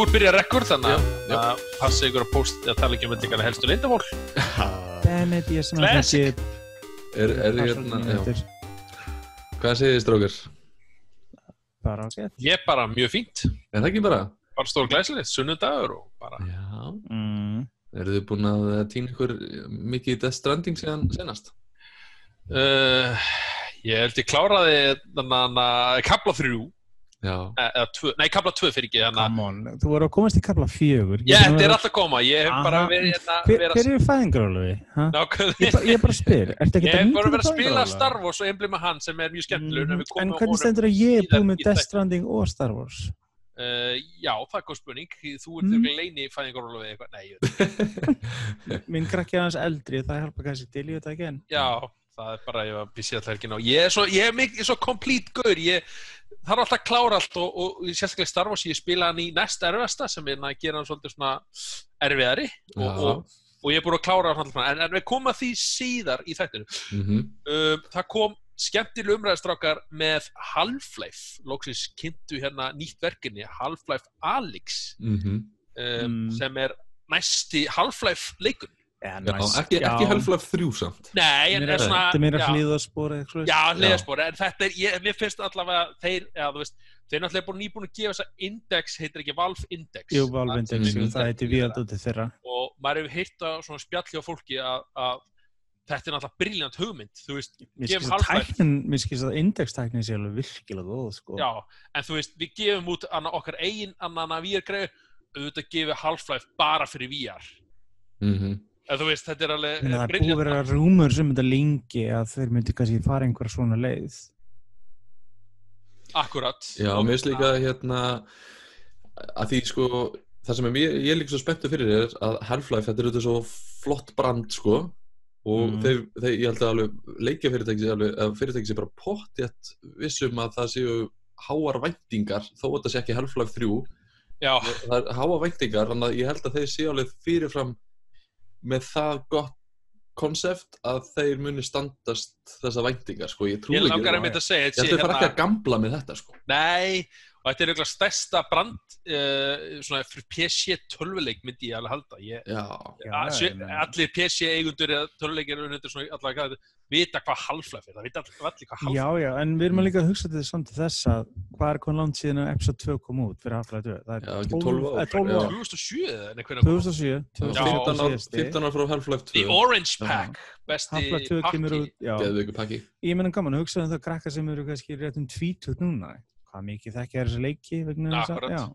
þú ert byrjað rekord þannig að passa ykkur að posta að tala ekki líka helstu leyndamál. Dammit, ég sem að ekki Hvað segir þið, strákar? Bara ágætt. Ég bara mjög fínt. Er það ekki bara? Bara stór glæsilegt, sunnudagur og bara. Já. Eru þið búin að týna ykkur mikið í Death Stranding síðan senast? Ég held ég kláraði kafla 3. Já. Eða 2, nei kafla 2 fyrir ekki þannig. Come on, þú voru að komast í kafla 4. Þetta er alltaf að koma, ég hef bara verið Hver er fæðingarorlofi? Ég bara spyr, ertu ekki Ég hef bara verið að spila Star Wars og Emblem hann sem er mjög skemmtilegur. En hvernig stendur að ég er búið með Death Stranding og Star Wars? Já, það er góð spurning. Þú ert örugglega leini í fæðingarorlofi eitthvað. Nei, ég veit. Minn krakki er aðeins eldri, það hjálpa kannski til í þetta ekki enn. Já, það er bara, ég var busy alltaf helgin og ég er svo complete gaur. Það er alltaf að klára allt og sérstaklega Star Wars, ég spila hann í næst erfasta sem er að gera hann svolítið svona erfiðari og ég er búin að klára hann alltaf, en við komum að því síðar í þættinu. Það kom skemmtileg umræðistrákar með Half-Life, loksins kynntu hérna nýtt verkefni, Half-Life Alyx, sem er næsti Half-Life leikun. Ekki Half-Life 3 samt. Nei, en svona Þetta er meira hliðarspor eða eitthvað. Já, hliðarspor, en þetta mér finnst allavega þeir náttúrulega búin nýbúin að gefa þessa index, heitir ekki Valve Index. Jú, Valve Index, það heitir víðaldótið þeirra. Og maður hefur heyrt á svona spjalli á fólki að þetta er náttúrulega brilliant hugmynd, þú veist, gefum Half-Life. Mér skilst að indextæknin sé alveg virkilega góð, sko. Já, en þú veist, við gefum út okkar eigin VR-greið, auðvitað gefum Half-Life bara fyrir VR. Þú veist, þetta er alveg það er búið að vera rúmur sem þetta lengi að þeir myndi kannski fara einhver svona leið. Akkurat. Já, mér finnst líka að því sko það sem ég er líka svo spenntur fyrir er að Half-Life, þetta er auðvitað svo flott brand sko og þeir ég held að alveg fyrirtæki sé bara pottþétt vissum að það séu háar væntingar þó að það sé ekki Half-Life 3. Já. Það er háar væntingar, þannig að ég held að þeir séu alveg fyrirfram með það gott konsept að þeir muni standast þessa væntingar sko, ég trúi ekki. Ég langar einmitt að segja, ég fara ekki að gambla með þetta sko. Nei, og þetta er eiginlega stærsta brand svona fyrir PC tölvuleik myndi ég alveg halda. Allir PC eigundur eða tölvuleikir undir svona allavega vita hvað Half-Life er, það vita allir hvað Half-Life er. Já, en við erum líka að hugsa til þess að hvað er hvað langt síðan að episode 2 kom út fyrir Half-Life 2? Það er 12 ár. 2007 eða hvernig? 2007. 15 ára frá Half-Life 2. The Orange Pack, besti Half-Life 2 kemur út, geðveikur pakki. Ég meina gaman að hugsa það krakka sem eru kannski rétt 20 núna. Hvað mikið þekkja þessa leiki vegna þess að,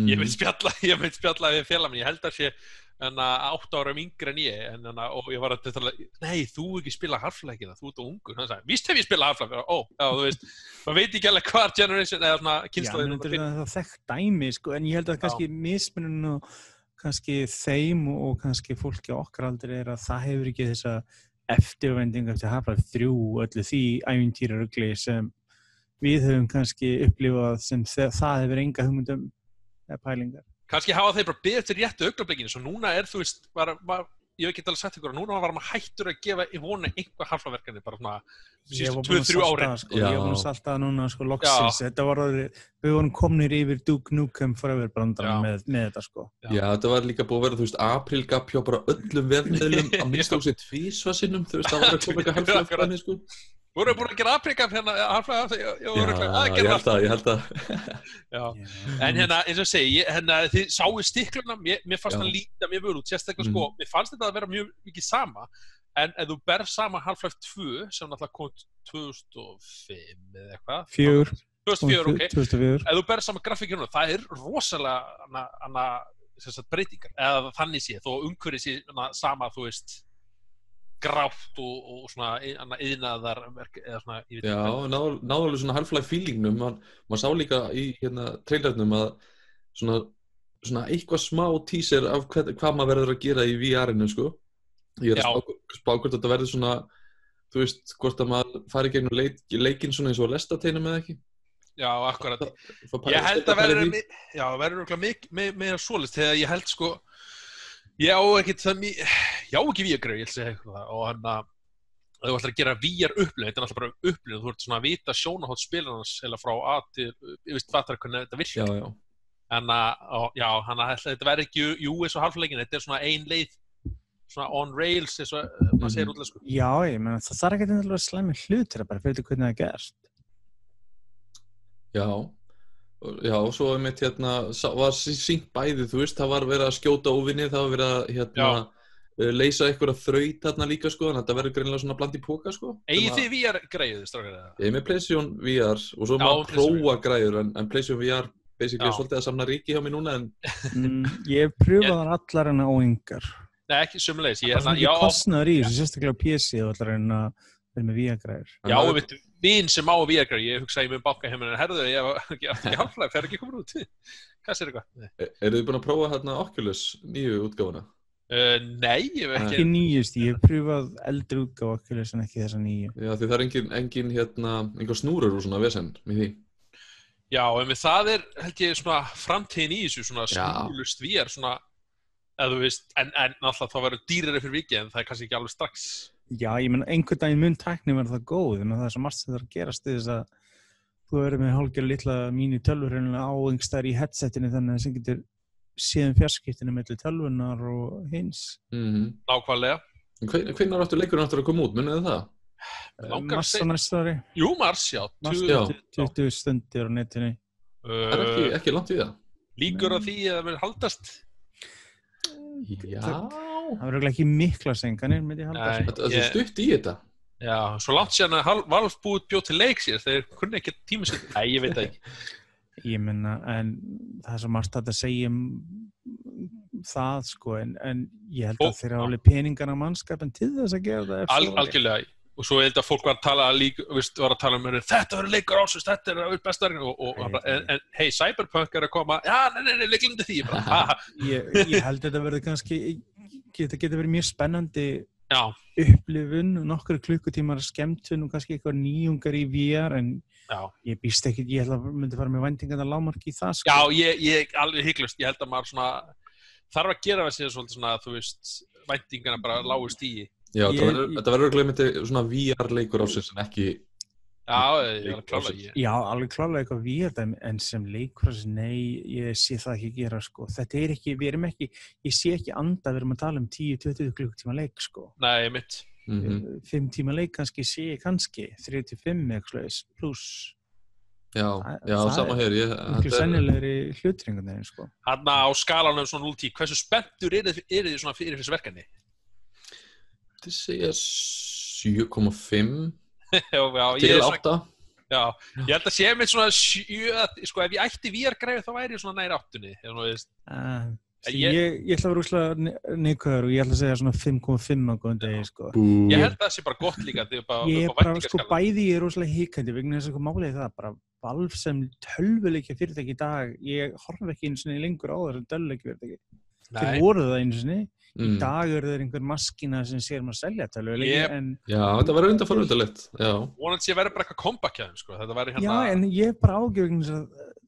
Ég vil spjalla við félag minn, ég held að sé 8 ára yngri en ég og ég var að tala, nei, þú ekki spila Half-Life-ina, þú ert ungur. Hann sagði, víst hef ég spilað Half-Life, þú veist, maður veit ekki alveg hvar generation eða svona kynslóðin. Já, það er þekkt dæmi, sko, en ég held að kannski mismuninn og kannski þeim og kannski fólki okkar aldrei er að það hefur ekki þessa eftirvænting eftir Half-Life 3 öllu því ævintýrarugli sem við höfum kannski upplifað sem það hefur enga hugmyndum eða pælingar. Kannski hafa þeir bara beðið til réttu augnablikinu, svo núna er þú veist, ég hef ekki alveg sagt ykkur að núna var maður hættur að gefa í vonu einhver Half-Life-verkefni, bara svona síðustu 2-3 árin. Ég var búin að salta það núna, sko, loksins, við vorum komnir yfir Duke Nukem Forever brandarann með þetta, sko. Já, þetta var líka búið að vera, þú veist, aprílgapp hjá bara öllum vefmiðlum að minnsta ósið tvísvarsinnum, þú veist, það var að koma eitthvað Half-Life-verkefni, sko. Voru búin að gera aprílgapp hérna, Half-Life, ég held að. Já, en hérna, eins og segi, þið sáu stikluna, mér fannst það líta mjög vel út, sérstaklega sko, mér fannst þetta að vera mjög mikið sama, en ef þú berð sama Half-Life 2, sem náttúrulega kom 2005 eða eitthvað. 2004, ok. 2004. Ef þú berð sama grafíkinu, það er rosalega breytingar, eða þannig sé, þó umhverfið sé sama, þú veist, grátt og svona iðnaðar eða svona náðu alveg svona Half-Life feelingnum maður sá líka í trailernum að svona eitthvað smá teaser af hvað maður verður að gera í VR-inu sko. Ég er að spá hvort þetta verður svona þú veist, hvort að maður fari gegnum leikinn svona eins og lestateinum eða ekki. Já, akkurat. Ég held að verður meira svoleiðis þegar ég held sko ég á ekki VR-greið, ég ætla að segja eitthvað og ef þú ætlar að gera VR-upplifun, þetta er alltaf bara upplifun, þú ert svona að vita sjónarhótt spilarans eða frá A til, ég veist fattar hvernig þetta virkar. Já. en já, þetta verður ekki US og halfleikin, þetta svona ein leið svona on rails eins og maður segir útlensku. Já, ég meina það þarf ekki að slæmi hlutir að bara fyrir hvernig það gerst. Já, svo mitt var sýnt bæði, þú veist, það var verið að skjóta óvinni, það var verið að leysa eitthvað þraut þarna líka sko, en þetta verður greinilega svona bland í póka sko. Eigið þið VR-græðu, strákar það? Ég er með PlayStation VR og svo maður prófa græður, en PlayStation VR basically er svolítið að samna ríki hjá mig núna, en ég hef pröfað hann allar en á engar. Nei, ekki sömulegis. Það er svona ekki kostnaður í þessu, sérstaklega á PC og allar en að vera með VR-græður. Já, við veitum, vin sem á VR-græður, ég hugsa ég mun banka heiminn, herðu, ég átti ekki halfleik, það ekki komin út. Hvað sér eitthvað? Eru þið búin að prófa hérna Oculus nýju útgáfuna? Nei, ég hef ekki nýjust, ég hef pröfað eldri útgáfu Oculus en ekki þessa nýju. Já, því það er engin einhver snúrur úr svona vesen með því. Já, en það held ég svona framtíðin í þessu, svona snúrlust VR, svona eða þú veist, en alltaf þá verður dýrari fyrir vikið, en það er kannski ekki alveg strax. Já, ég menn, einhvern daginn mun tækni verður það góð, en það er svo margt sem það að gerast þess að þú verður með hálfgerð litla mínu tölvur á einhverstaðar í headsetinu þannig að sem getur séðum fjarskiptinu milli tölvunar og hins. Nákvæmlega. Hvenær áttu leikurinn aftur að koma út, munið það? Mars á næsta ári. Jú, mars, já. 20 stundir á netinu. Það er ekki langt í það. Líkur á því að það verður haldast? Já. Það verður ekki mikla senkanir, myndi ég halda. Það er stutt í þetta. Já, svo langt síðan að Valve búið til leik sér, þeir kunni ekki tímasetning. Nei, ég veit það ekki. Ég menna, en það er svo margt að segja það, sko, en ég held að þeir alveg peningarna mannskapin til þess að gera það. Algjörlega. Og svo held að fólk var að tala þetta verður leikur ásins, þetta er bestarinn en hei, Cyberpunk er að koma nei, leiklindi því Ég held að þetta verður kannski þetta getur verið mjög spennandi upplifun, nokkur klukkutímar skemmtun og kannski eitthvað nýjungar í VR en ég býst ekki, ég held að myndi fara með væntingar að lágmarki í það sko. Já, ég alveg hygglust, ég held að maður svona þarf að gera það sér svolítið svona, þú veist væntingarna bara lágu stíi. Já, þetta verður gleymandi svona VR-leikur ásins en ekki alveg klálega. Já, alveg klálega eitthvað VR en sem leikur ásins, nei, ég sé það ekki gera, sko. Þetta er ekki, ég sé ekki anda, við erum að tala 10-20 klukkutíma leik, sko. Nei, mitt. 5 tíma leik kannski, sé ég kannski, 3-5 eitthvað, pluss. Já, sama hér. Miklu sennilegri hlutringunni, sko. Hanna á skalanum svona 0-10, hversu spenntur eru þið svona fyrir þessu verkefni? Það segja 7,5 til 8. Já, ég held að sé með svona 7, sko ef ég ætti VR-græðu þá væri ég svona nær 8-ni. Ég ætla að vera úrslega neikvæður og ég ætla að segja svona 5,5 á góðan degi, sko. Ég held að það sé bara gott líka. Ég er bara, sko, bæði ég er úrslega hikandi vegna þess að málið það, bara Valve sem tölvuleikja fyrirtæki í dag, ég horf ekki einu sinni lengur á þessum tölvuleikja fyrirtæki. Þeir voru það einu sinni. Í dag eru þeir einhver maskína sem sér að selja tölvuleiki en Já, þetta verður enda forvitulegt. Já. Vonandi sé verður bara eitthvað comeback hjá þeim, sko. Þetta væri Já, en ég er bara ágjörn að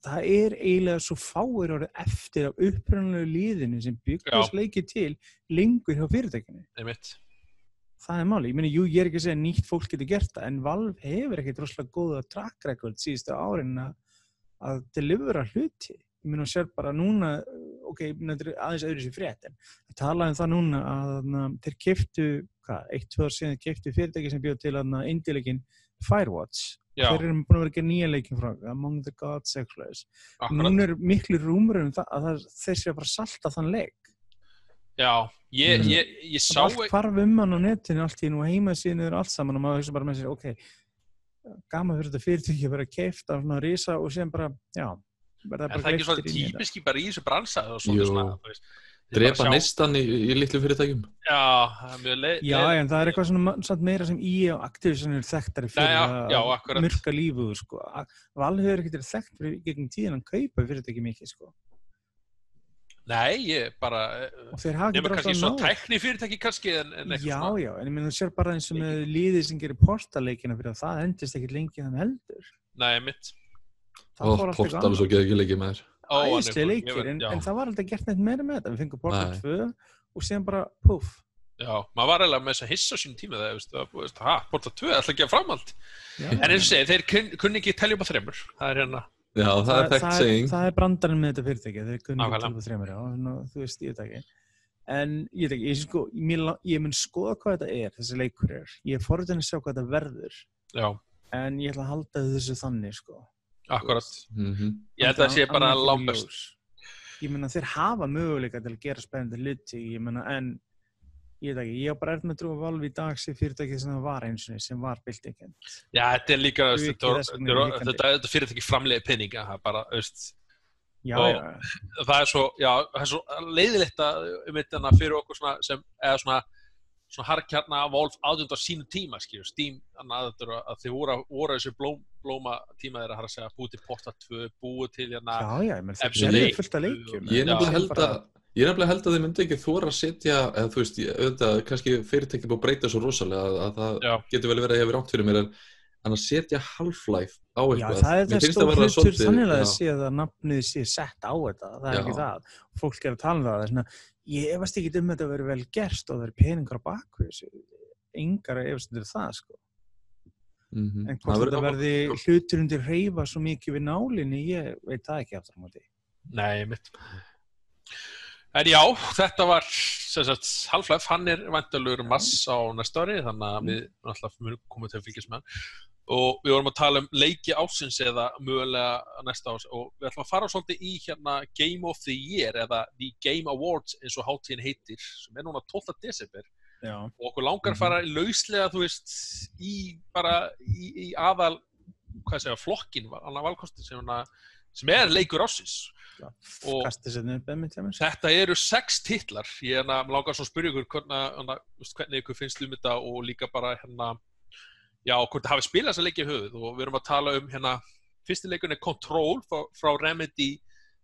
það er eiginlega svo fáir orðið eftir af upprunalegu liðinu sem byggast leiki til lengur hjá fyrirtækinu. Einmitt. Það er máli. Ég meina, ég er ekki að segja að nýtt fólk getur gert það, en Valve hefur ekkert rosalega góða track record síðustu árin að delivera hluti. Ég meina, sér bara núna, þetta er aðeins öðru sér frétt, en það talaði það núna að þeir keyptu, 1-2 ár síðan keyptu fyrirtæki sem bjóð til indie-leikinn Firewatch. Þeir eru búin að vera ekki nýja leikinn frá Among the Gods eitthvað. Núna er miklu rúmur að þeir sé að bara salta þann leik. Já, ég sá allt hvarf hann á netinu, allt í nú heimasíðinu og allt saman og maður hugsa bara með sér, gaman fyrir þetta fyrirtæki að vera keypt af svona risa og síðan bara, En það er ekki svona típiski bara í þessu bransa drepa neistan í litlu fyrirtækjum Já, en það er eitthvað svona meira sem EA og Activision eru þekktari fyrir að myrka lífið, sko. Valve hefur ekkert verið þekkt fyrir gegnum tíðan að kaupa fyrirtæki mikið, sko. Nei, ég bara nema kannski svona tækni fyrirtæki kannski en eitthvað Já, en ég meina þú sér bara eins og með liðið sem gerir portaleikina fyrir að það endist ekkert lengi þann heldur Nei, mitt Portal svo getur ekki leikið með þér Æðislega leikir, en það var alltaf gert neitt meira með þetta. Við fengum Portal 2 og síðan bara puff. Já, maður var eiginlega með þess að hissa á sínum tíma Portal 2 ætla ekki að framhald. En eins og segi, þeir kunni ekki telja upp á 3. Það er Já, það þekkt saying. Það brandarinn með þetta fyrirtæki, þeir kunni Nákvæmlega. ekki 3 þú veist, ég veit ekki. En ég veit ekki, ég mun skoða hvað þetta þessi leikur Ég forvitin að sjá hvað þetta verður. Já, En ég ætla að halda þessu þannig, sko. akkurat. Mhm. Ég held að það sé bara Annað ekki langbest. ljós. Ég meina, þeir hafa möguleika til að gera spennandi hluti, ég meina, en ég veit ekki, ég á bara með að trúa að Valve í dag sé fyrirtækið sem það var einsinni, sem var byltingin. Já, þetta er líka, Þú ekki þess vegna líkandi. þetta fyrirtæki framleiði peninga, það er bara, Já, Og- já. það er svo leiðilegt að fyrir okkur svona sem, eða svona harkjarna Valve áðund á sínu tíma, Steam, að þið voru þessu blóma tíma þeirra að segja búið til Portal 2, búið til Já, ég meina, það Absolutt. er fullt af leikjum. Ég er Já. nefnilega held að þið myndi ekki þora að setja, eða þú veist, auðvitað, kannski fyrirtæki búið að breyta svo rosalega að það Já. getur vel verið að ég hefur rátt fyrir mér en að setja Half-Life á Já, eitthvað. það Mér það finnst stór vera hlutur svolítið- þannig að já. það sé að nafnið sé sett á þetta, það Já. ekki það. Fólk að tala það er svona, ég efast ekki þetta að vera vel gert og það er peningar á bakvið þessu. Engar efast það, sko. Mhm. En Það hvort verður þetta áhugavert. verði hlutur undir hreyfa svo mikið við nálinni, ég veit það ekki aftur á móti. Nei, mitt. En já, þetta var sem sagt, Half-Life, hann væntanlegur mars á næsta ári, þannig að við alltaf munum koma til að fylgjast með hann. Og við vorum að tala leiki ársins eða mögulega næsta árs og við ætlum að fara svolítið í hérna Game of the Year eða The Game Awards eins og hátíðin heitir, sem núna 12. desember. Já. Og okkur langar að fara lauslega, þú veist, í aðal, hvað segja, flokkin, annar valkostin sem leikur ársins. Og- Kastið sér niður beðmynd hjá mér. Þetta eru 6 titlar. Ég langar svo að spyrja ykkur hvernig ykkur finnst þetta og líka bara já, hvort þið hafi spilað þessa leiki í höfuð og við erum að tala fyrsti leikurinn Control frá Remedy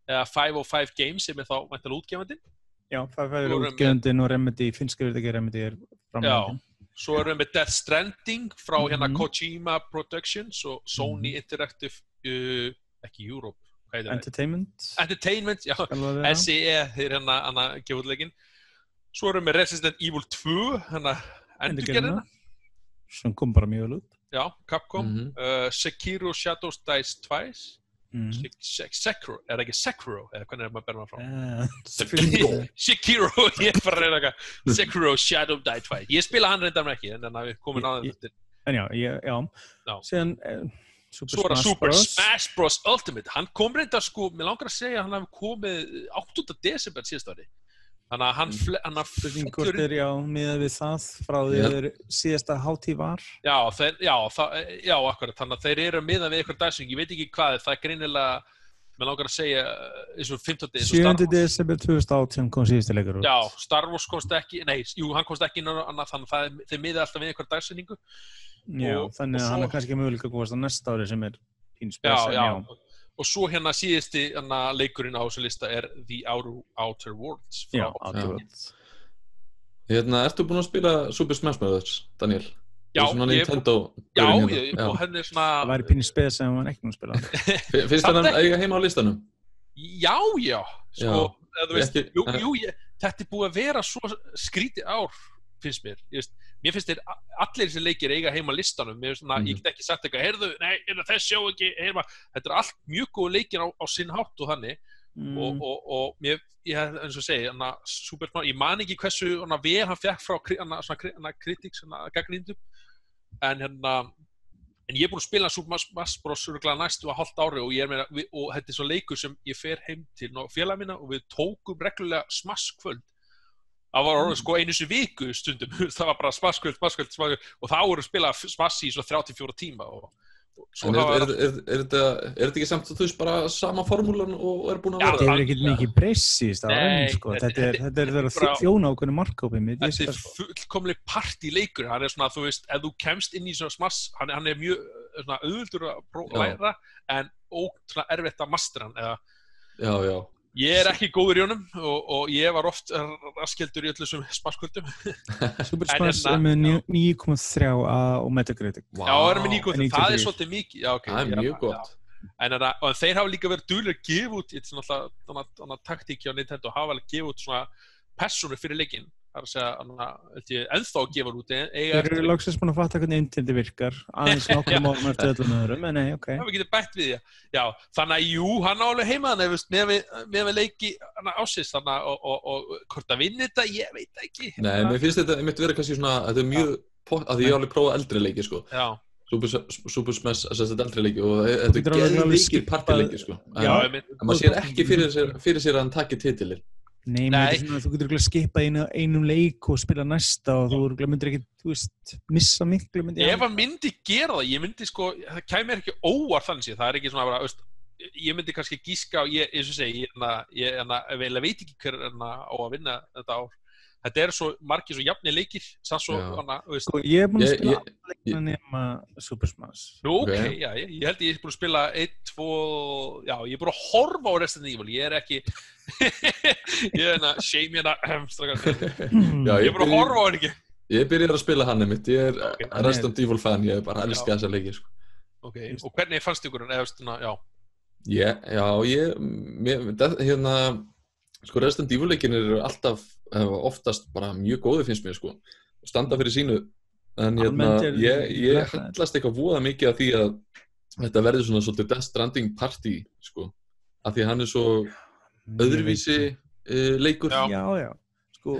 505 Games sem þá væntanlega útgefandinn. Já, það er Svo erum útgefandinn og Remedy, finnska verið ekki Remedy framleiðandinn. Svo erum við Death Stranding frá Mhm. Kojima Productions og Sony Interactive ekki Europe, hvað heitir það? Entertainment, já, Skal það vera. SEE þeir gefa út leikinn. Svo erum við Resident Evil 2 endurgerðina, Sem kom bara mjög vel út. já, Capcom, Mhm. Sekiro Shadows Dice Twice, Mm. Sekiro, ekki Sekiro, eða hvernig maður ber maður frá? Sekiro. Sekiro, ég er bara að reyna eitthvað, Sekiro Shadows Die Twice, ég spila hann reyndar með ekki, en við komum á þetta. En já. Já. Síðan Svo er það Super Smash Bros. Ultimate, hann kom reyndar mér langar að segja að hann hafi komið 8. desember síðast ári. Þannig að hann Spurning hvort miðað við það frá því þeir síðasta hátíð var. Já, akkurat, þannig að þeir eru miðað við eitthvað dagsetning, ég veit ekki hvað, það greinilega, mér langar að segja, eins og 15. 7. desember 2018 kom síðusti leikur út. Já, Star Wars komst ekki, hann komst ekki inn á annað, þannig að þeir miðað alltaf við eitthvað dagsetningu. Já, þannig að hann kannski möguleika komast á næsta ári sem pínspes. Já. Og svo síðasti leikurinn á þessu lista The Outer Worlds. Já, Outer Worlds. Ertu búin að spila Super Smash Bros, Daniel? Já, ég og henni er svona... Það væri pínspes sem hann ekki nú spila. Finnst hann eiga heima á listanum? Já, sko, þetta er búið að vera svo skrítið ár, finnst mér. Mér finnst allir þessi leikir eiga heima á listanum, ég get ekki sagt eitthvað, heyrðu, nei, þess sjá ekki heima, þetta er allt mjög góð leikir á sinn hátt og þannig, og ég eins og segi, Super Smash, ég man ekki hversu vel hann fekk frá kritiks, gaggrindum, en ég er búin að spila Super Smash Bros. Næstu að hálft ári og þetta er svo leikur sem ég fer heim til félaga mína og við tókum reglulega Smash kvöld. Það var orðið sko einu sem viku stundum, það var bara Smash kvöld og þá voru spilað Smash í svo 34 tíma En er þetta ekki samt að þú veist bara sama formúlan og er búin að vera? Þetta er ekkert mikið breyssist á raun, sko. Þetta er verið þjóna ákveðinu markkópi mitt. Þetta er fullkomlega partyleikur, hann er svona, þú veist, ef þú kemst inn í svona Smash, hann er mjög auðvöldur að læra, en ótrúlega erfitt að mastera hann, Já. Ég er ekki góður í honum og ég var oft raskildur í öllu sem Smash-kvöldum. Super Smash er með 9,3 á Metacritic. Já, er með 9,3, það er svolítið mikið. Já, ok. Það er mjög gott. En þeir hafa líka verið duglegir að gefa út, þetta er náttúrulega taktík hjá Nintendo, hafa vel að gefa út svona persónu fyrir leikinn. Það að segja, ennþá að gefa út Þeir eru loksins búin að fatta hvernig intenti virkar aðeins nokkrum árum eftir öllum öðrum, en nei, ok. Við getum bætt við því. Já, þannig að jú, hann á alveg heima þannig, með leiki ásins þannig og hvort að vinna þetta, ég veit ekki. Nei, mér finnst þetta mitt vera kannski svona, þetta mjög, að ég alveg prófa eldri leiki, sko. Já. Super Smash, þetta eldri leiki og þetta geðveikir partileiki, sko. En maður sér ekki fyrir sér að hann taki titilinn. Nei, svona, þú getur skipað einum leik og spila næsta og þú myndir ekki, missa miklu. Ef hann myndi gera það, ég myndi sko, það kæmi ekki óvart þannig séð, það ekki svona bara, ég myndi kannski gíska og eins og segi, ég veit ekki hver á að vinna þetta ár. Þetta svo margir svo jafnir leikir, sann svo, Sko, ég búin að spila leikina nema Super Smash. Nú, ok, já, ég held ég búin að spila 1, 2, já, ég búin að horfa á Resident Evil, ég ekki, ég shame strákar. Ég búin að horfa á hann ekki. Ég byrjar að spila hann einmitt, ég Resident Evil fan, ég bara elska þessa leiki, sko. Ok, og hvernig fannst ykkur hann, já? Sko Resident Evil leikin eru oftast bara mjög góði finnst mér, sko, og standa fyrir sínu, en ég hallast eitthvað voða mikið af því að þetta verður svona svolítið Death Stranding party, sko, af því að hann svo öðruvísi leikur. Já, sko.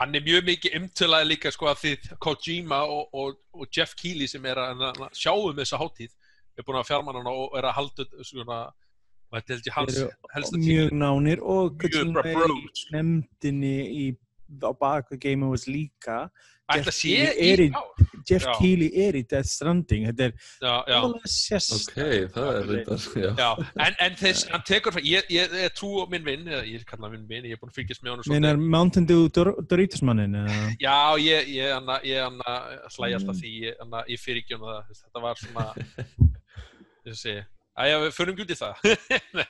Hann mjög mikið umtölaði líka, sko, að því Kojima og Jeff Keighley sem að sjáum þessa hátíð, búin að fjármanna hann og að halda svona, og þetta held ég hans helsta tími. Mjög nánir og nefndinni á baku Game Awards líka. Jeff Keighley í Death Stranding. Þetta alveg sérstaklega. Ok, það þetta, já. En þess, hann tekur það, ég trú á minn vinn, ég kalla hann minn vinn, ég búin að fylgjast með honum Meinar Mountain Dew Doritos-mannin? Já, ég hlæði alltaf því, ég fyrirgefna það, þetta var svona, ég segi, við förum út í það.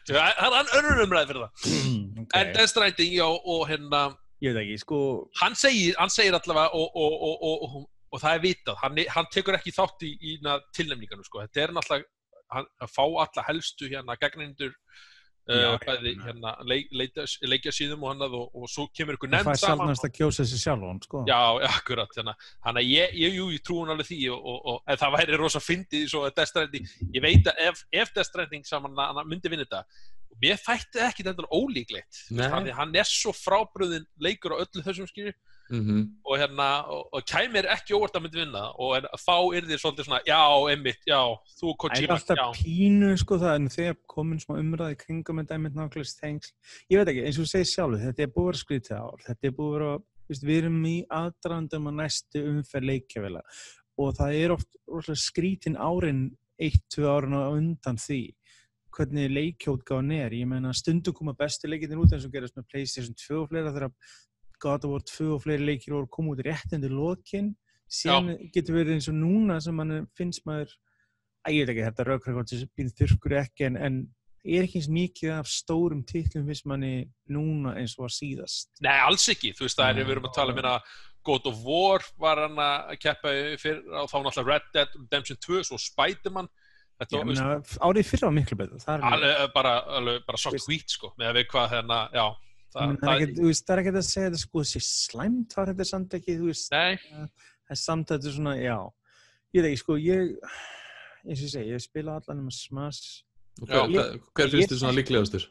Það önnur umræði fyrir það. En Death Stranding, já, og ég veit ekki, sko. Hann segir allavega og það vitað, hann tekur ekki þátt í tilnefningunum, sko. Þetta náttúrulega að fá alla helstu gagnrýnendur bæði leikja síðum og svo kemur ykkur nefnd saman. Það fær sjálfnast að kjósa sig sjálfan, sko. Já, akkurat, þannig að ég trúi hann alveg því en það væri rosa fyndið svo að Death Stranding, ég veit að ef Death Stranding saman hann myndi vinna þetta, og mér þætti ekki þetta ólíklegt, þannig hann svo frábrugðinn leikur á öllu þessum skilju, og kæmir ekki óvart að myndi vinna og þá þið svolítið svona, já, einmitt, já, þú Kojima, já. Það alltaf pínu, sko, það en þegar komin smá umræði kringum þetta einmitt nákvæmlega tengsl, ég veit ekki, eins og þú segir sjálf, þetta búið að vera skrítið ár, þetta búið að vera, við erum í aðdragandum á næstu umferð leikjavéla og það oft skrítin árin 1-2 árin á undan því hvernig leikjótgáðan ég meina stundum koma bestu leikirnir út eins og gerast með PlayStation 2 og fleira þegar God of War 2 og fleiri leikir voru koma út rétt undir lokin síðan getur verið eins og núna sem finnst maður ég veit ekki, þetta rökrekord sem býð þurrkur ekki en ekki eins mikið af stórum titlum finnst manni núna eins og síðast. Nei, alls ekki, þú veist við erum að tala God of War var hann að keppa fyrir og þá náttúrulega Red Dead Redemption 2 svo Spider-Man árið fyrra var miklu betur bara svart hvít sko með að við hvað það er ekki að segja þetta sko sé slæmt var þetta samt ekki þú veist það er samt þetta svona ég veit ekki sko eins og ég segi ég spila allan um að Smash hver finnst þið svona líklegastur?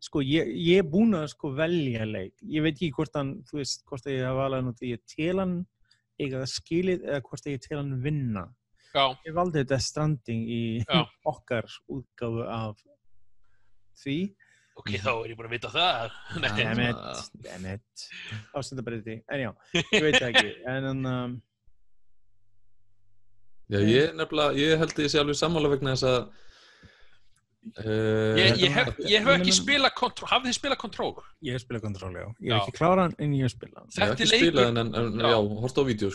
Sko ég er búin að sko velja leik ég veit ekki hvort hann þú veist hvort ég hafa valið hann ég til hann eiga það skilið eða hvort ég til hann vinna ég valdi Death Stranding í okkar útgáfu af því ok, þá ég búin að vita það Dammit ástændabreyti, en já, ég veit það ekki en ég held að ég sé alveg sammála vegna þess að ég hef ekki spilað Control hafið þið spilað Control? Ég hef spilað Control, já ég hef ekki klárað en ég hef spilað ég hef ekki spilað en horft á vídeo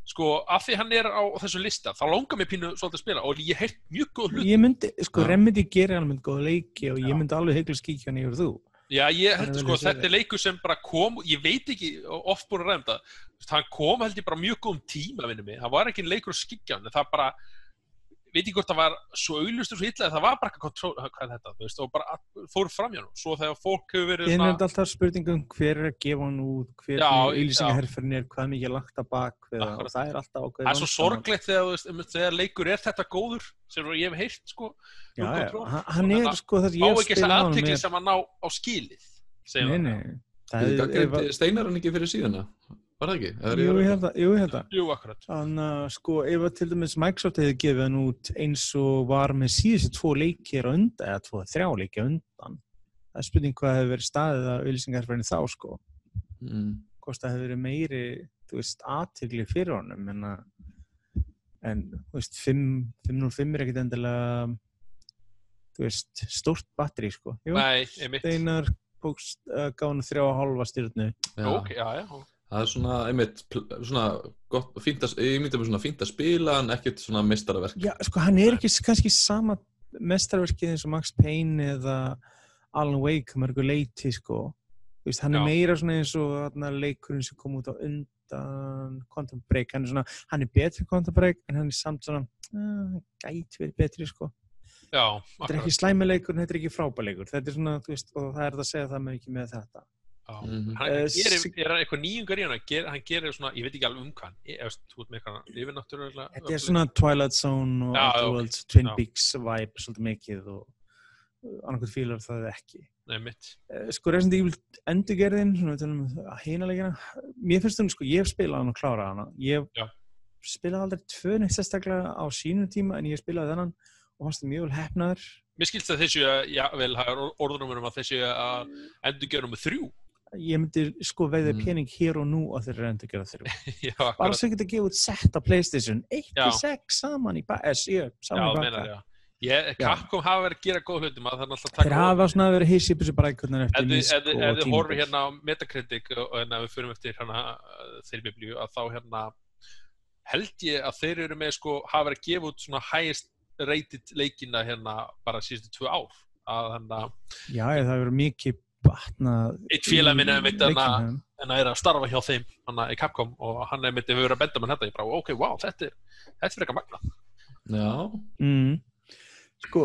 sko, af því hann á þessu lista þá langar mér pínu svolítið að spila og ég heyrt mjög góð hlut ég myndi, sko, Remedy gerir alveg góða leiki og ég myndi alveg hygglega skíkja hann yfir þú já, ég held sko, þetta leikur sem bara kom ég veit ekki, oft búin að ræða það hann kom held ég bara mjög góðum tíma það var ekki leikur að skíkja hann það bara veit ekki hvort það var svo augljóstur svo illa, það var bara kontroll, hvað er þetta, þú veist, og bara fór fram hjá nú, svo þegar fólk hefur verið Ég nefndi alltaf spurningum hver að gefa hann út, hver auglýsingaherferðin hvað mikið lagt að bak við það, og það er alltaf ákveðið. Það er svo sorglegt þegar leikur þetta góður, sem ég hef heyrt, sko. Já, hann sko það ég spila á hann með. Sem hann ná á skilið, segjum Nei. Steinar hann ekki fyrir síðana? Var það ekki? Jú, ég held það. Jú, akkurat. Þannig að sko, ef að til dæmis Microsoft hefði gefið hann út eins og var með síðustu 2 leikir á undan, eða 3 leiki á undan. Það er spurning hvað hefði verið staðið að auglýsingaherferðinni þá, sko. Hvort það hefði verið meiri, þú veist, athygli fyrir honum, en þú veist, 505 ekkert endilega, þú veist, stórt batteri, sko. Jú, Nei, einmitt. Steinar gaf hann 3,5 stjörnu. Ok, já. Það er svona, einmitt, svona gott, ég myndi með svona fínt að spila en ekkert svona meistaraverk. Já, sko, hann er ekki kannski sama meistaraverkið eins og Max Payne eða Alan Wake mörgu leyti, sko. Þú veist, hann er meira svona eins og leikurinn sem kom út á undan Quantum Break. Hann er betri Quantum Break en hann er samt svona, gæti verið betri, sko. Já, þetta er ekki slæmileikur en þetta er ekki frábærleikur. Þetta er svona, þú veist, og það er að segja það með ekki með þetta. Hann gerir eitthvað nýjungar í hann gerir svona, ég veit ekki alveg hvað þú ert með eitthvað yfirnáttúrulega þetta er svona Twilight Zone og Outer Worlds, Twin Peaks vibe svolítið mikið og annarkvæmt fílar það ekki. Nei, mitt. Sko Resident Evil endurgerðin svona hina leikina, mér finnst sko, ég hef spilað hann og klárað hana, ég spilaði aldrei 2 neitt sérstaklega á sínum tíma en ég spilaði þennan og fannst það mjög vel heppnaður. Mér skilst að þessu, orðunum að þessu að endurgerðum með 3. Ég myndi sko veiða pening hér og nú að þeir eru endur gera 3. Bara svo ekki að gefa út set á PlayStation 1-6 saman í saman í baka. Capcom hafa verið að gera góð hluti maður þannig að þeir hafa svona verið hissið þessu bara einhvern veginn eftir nísk og tímabil. Ef þið horfið hérna á Metacritic og ef við förum eftir hérna þeirri biblíu að þá hérna held ég að þeir eru með sko hafa verið að gefa út svona highest rated leikina hérna bara síðustu 2 ár að hérna. Já, það hefur verið mikið eitt félag minn en að starfa hjá þeim í Capcom og hann myndi hefur verið að benda með þetta ég bara, ok, wow, þetta er eitthvað magnað. Já. Sko,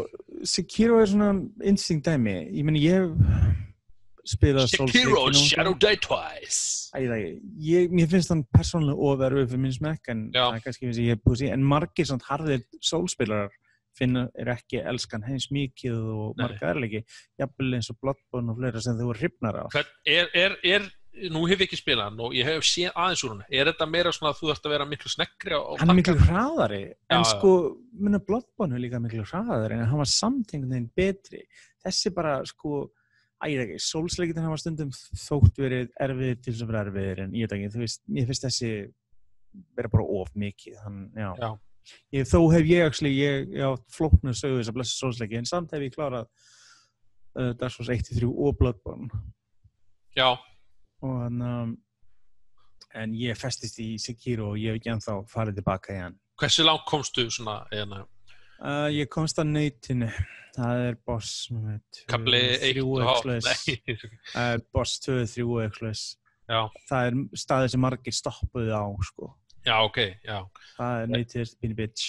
Sekiro er svona instinct dæmi, ég meni ég spilað Sekiro Shadow Die Twice mér finnst hann persónulega ofverfið fyrir minn smekk en það er kannski finnst ég hef búið síðan en margir svona harðir soulspilarar ekki elskan hens mikið og marga erleiki, jafnvel eins og Bloodborne og fleira sem þau voru hrifnar af. Nú hef ég ekki spilað hann og ég hef séð aðeins úr hann. Er þetta meira svona að þú þarft að vera miklu sneggri á hann er miklu hraðari, en sko Bloodborne er líka miklu hraðari en hann var samt einhvern veginn betri. Þessi bara sko, Souls-leikin hafa stundum þótt verið erfiðir til þess að vera erfiðir en ég veit ekki, þú veist, mér finnst þessi vera bara of mikið, já. Þó hef ég flóknar sögu þess að blessa Souls-leiki en samt hef ég klárað Dark Souls 1-3 og Bloodborne. Já. Og en ég festist í Sekiro og ég hef ekki ennþá farið tilbaka í hann. Hversu langt komstu svona eða? Ég komst að nautinu. Það er boss Kafli 1 boss 2-3 eitthvað. Já. Það er staðir sem margir stoppuðu á sko. Já, ok, já. Það er nautið Pini Bitch.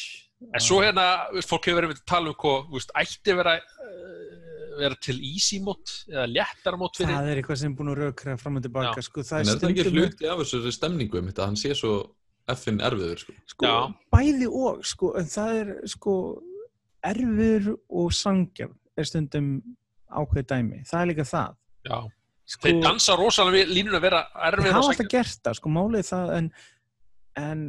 En svo hérna, fólk hefur verið með að tala hvað, ætti vera til easy mót eða léttara mót fyrir? Það er eitthvað sem er búin að rökra fram og tilbaka, sko. En er það ekki hluti af þessu stemningu að hann sé svo effinn erfiður, sko? Sko, bæði og, sko, en það er, sko, erfiður og sanngjarn er stundum ákveðið dæmi. Það er líka það. Já. Sko, þeir dansa rosalega við línuna að vera erfiður og sanngjarn. Það hafa alltaf gert það, sko, málið það, en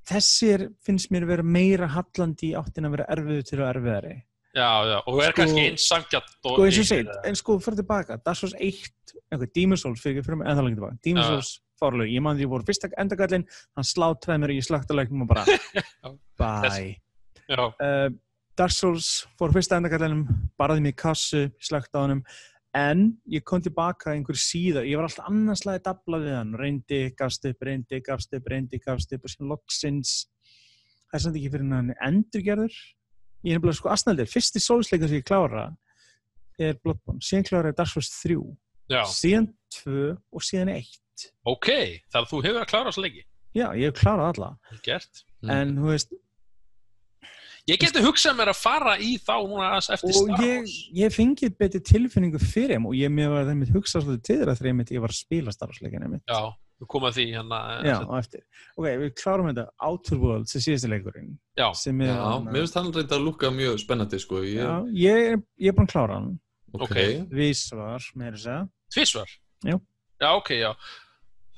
þessir finnst mér vera meira hallandi í áttin að vera erfiður til að erfiðari. Já, og kannski eins sanngjarn sko eins og segið, en sko fyrir tilbaka Dark Souls 1, Demon's Souls fyrir mig ennþá lengi tilbaka, Demon's Souls fárlega, ég man því voru fyrsta endagallin hann sláttraði mér og ég slökkti leiknum og bara bye. Dark Souls fór fyrsta endagallinum, barði mig í kassu, slökkti á honum en ég kom tilbaka einhverju síðar, ég var alltaf annarslega dabla við hann, reyndi, gafst upp og síðan loksins það er samt ekki fyrir hann endurgerður. Ég er bara sko asnaldir, fyrsti Souls-leikur sem ég klára er Bloodborne, síðan klára er Dark Souls 3, síðan 2 og síðan 1. Ok, þar að þú hefur að klára þessu leiki? Já, ég hef klárað alla. Gert. En þú veist, Ég geti hugsað mér að fara í þá núna eftir og Star Wars. ég fengið betri tilfinningu fyrir þeim og mér var þeim hugsað svolítið til þeirra þegar ég var að spila Star Wars-leikina mitt. Já, við komum að því hérna. Já, á eftir. Ok, við klárum þetta Outer Worlds, síðasti leikurinn. Já. Sem er mér finnst hann reynda að lúkka mjög spennandi, sko. Já, ég er búinn að klára hann. Ok. Tvisvar, meira að segja. Tvisvar? Já. Já, ok, já.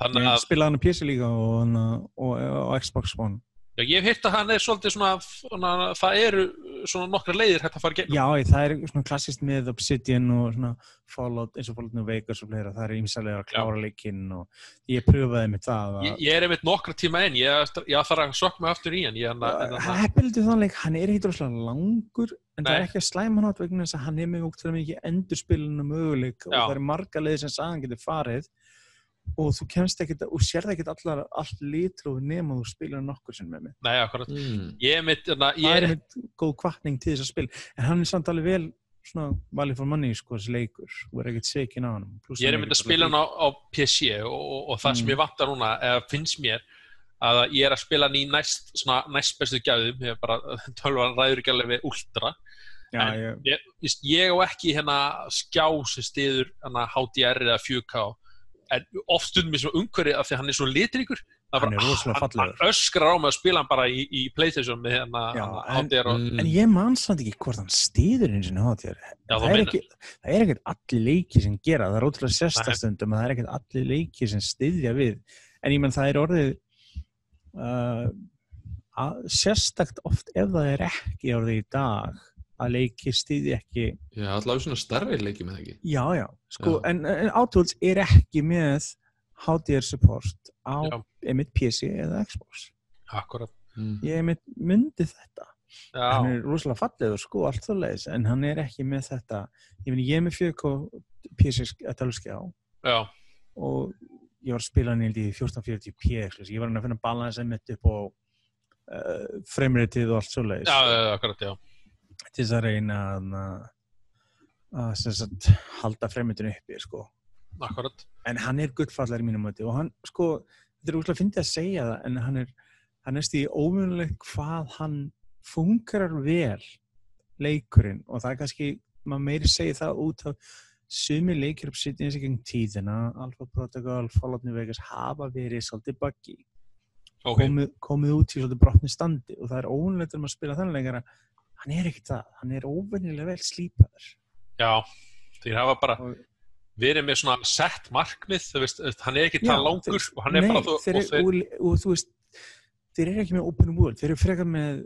Þannig Ég spilaði hann á PC líka og Xbox One. Já, ég hef heyrt að hann svolítið svona, það eru svona nokkra leiðir hægt að fara gegnum. Já, það svona klassist með Obsidian og svona Fallout, eins og Fallout New Vegas og fleira. Það er ýmsalega að klára leikinn og ég pröfaði með það. Ég er einmitt nokkra tíma inn, ég þarf að sökka mig aftur í hann. Heppildi þannig, hann er ekki rosalega langur, en það er ekki að slæma hann átt vegna þess að hann er með ótrúlega mikið endurspilinu möguleik og það eru marga leiðir sem sagan getur farið. Og þú kemst ekkert og sérð ekkert allt litróf nema þú spilar nokkur sem með mig. Nei, akkurat. Það er mitt góð hvatning til þess að spila. En hann er samt alveg vel svona value for money, sko, þessi leikur. Þú er ekkert sekin á hann. Ég er einmitt að spila hann á PC og það sem ég vantar núna, eða finnst mér, að ég er að spila hann í næst bestu gæðum. Ég er bara, tölvan ræður ekki alveg við Ultra. Já, ég á ekki hérna skjá sem styður HDR eða 4K. En oft stundum við svona umhverfið af því að hann er svo litríkur. Hann er rosalega fallegur. Hann öskrar á mig að spila hann bara í PlayStation með hérna HDR. En ég man samt ekki hvort hann styður eins og HDR. Já, það er ekkert allir leikir sem gera. Það er ótrúlega sérstastundum að það er ekkert allir leikir sem styðja við. En ég menn það er orðið sérstakt oft ef það er ekki orðið í dag. Að leikir styðja ekki. Já, allavega svona stærri leiki með ekki. Já, sko, en Outer Worlds er ekki með HDR support á einmitt PC eða Xbox. Akkurat. Ég myndi þetta. Já. Hann er rosalega fallegur, sko, allt það leiðis, en hann er ekki með þetta. Ég er með 4K PC að talskjá. Já. Og ég var að spila hann í 1440p, ég var hann að finna balansa mitt upp á frameratið og allt svo leiðis. Já, akkurat, já. Til þess að reyna að halda fremutinu uppi, sko. Akkurat. En hann er gullfallar í mínum mati og hann, sko, þetta er úrslega fyndið að segja það, en hann er stíð ómjönulegt hvað hann fungerar vel leikurinn og það er kannski, maður meiri segir það út af sumir leikir Obsidian sig gegn tíðina, Alpha Protocol, Fallout New Vegas hafa verið svolítið buggy. Komið út í svolítið brotni standi og það er ómjönulegt að maður spila þannig leikara. Hann er ekkert það, hann er óvenjulega vel slípaður. Já, þeir hafa bara verið með svona sett markmið, þú veist, hann er ekki það langur og hann er bara og þú veist, þeir eru ekki með open world, þeir eru frekar með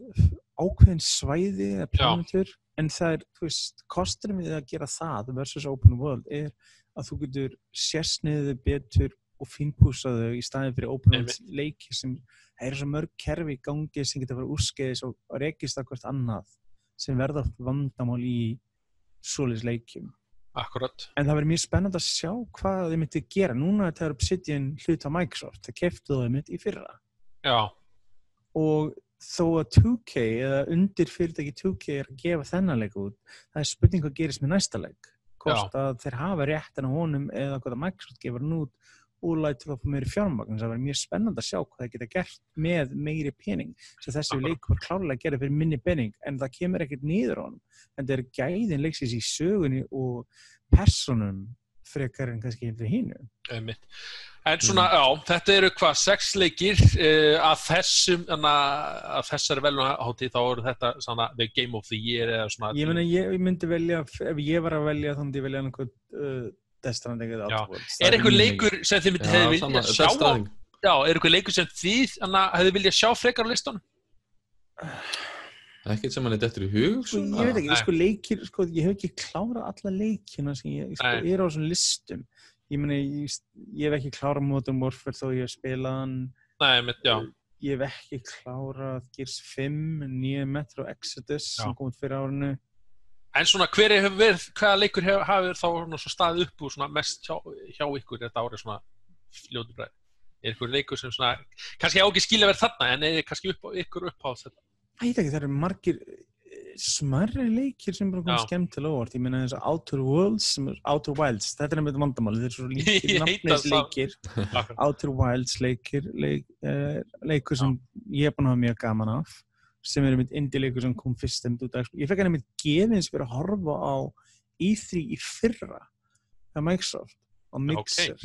ákveðin svæði eða plánutur, en það er, þú veist, kosturinn við að gera það versus open world er að þú getur sérsniðið betur og fínpúsaðu í staðin fyrir open world leiki sem það eru svo mörg kerfi í gangi sem geta verið úrskeiðis og rekist að hvert annað sem verða vandamál í svoleiðis leikjum. Akkurat. En það verður mjög spennandi að sjá hvað þið myndi gera. Núna þetta er Obsidian hluti af Microsoft. Það keyptu þau mitt í fyrra. Já. Og þó að 2K eða undir fyrirtæki 2K er að gefa þennan leik út, það er spurning hvað gerist með næsta leik. Hvort að þeir hafa réttin á honum eða hvað að Microsoft gefur hann út og lætur það meiri fjármagn. Það verður mjög spennandi að sjá hvað það geta gert með meiri pening. Svo þessi leikur var klárlega að gera fyrir minni pening, en það kemur ekkert niður á honum. En það eru gæðin leiksins í sögunni og persónum frekar en kannski fyrir hínu. En svona, þetta eru 6 leikir að þessari velunarhátíð, þá eru þetta svona the game of the year eða svona. Ég meina, ég myndi velja, ef ég var að velja, þá myndi ég velja einhvern Death Stranding eða Outer Worlds. Er einhver leikur sem þið hefði viljað sjá á? Já, er einhver leikur sem þið hefði viljað sjá frekar á listanum? Ekkert sem hann dettur í hug? Ég veit ekki, sko leikir, sko, ég hef ekki klárað alla leikina sem ég er á þessum listum. Ég meina, ég hef ekki klárað Modern Warfare þó ég hef spilað hann. Ég hef ekki klárað Gears 5, nýja Metro Exodus sem kom út fyrir árinu. En svona, hvaða leikur hafið þá staðið upp úr mest hjá ykkur þetta árið svona fljótu bræði? Er ykkur leikur sem svona, kannski á ekki skilja verið þarna, en er kannski ykkur uppáhalds þetta? Ég veit ekki, það eru margir smærri leikir sem bara komið skemmtilega óvart. Ég meina þess að Outer Wilds, þetta er nefnilegt vandamál, þeir eru svo líkir nafnisleikir. Outer Wilds leikur sem ég er búin að hafa mjög gaman af. sem mitt indie-leikur sem kom fyrst út af, ég fekk hann mitt gefins fyrir að horfa á E3 í fyrra af Microsoft á Mixer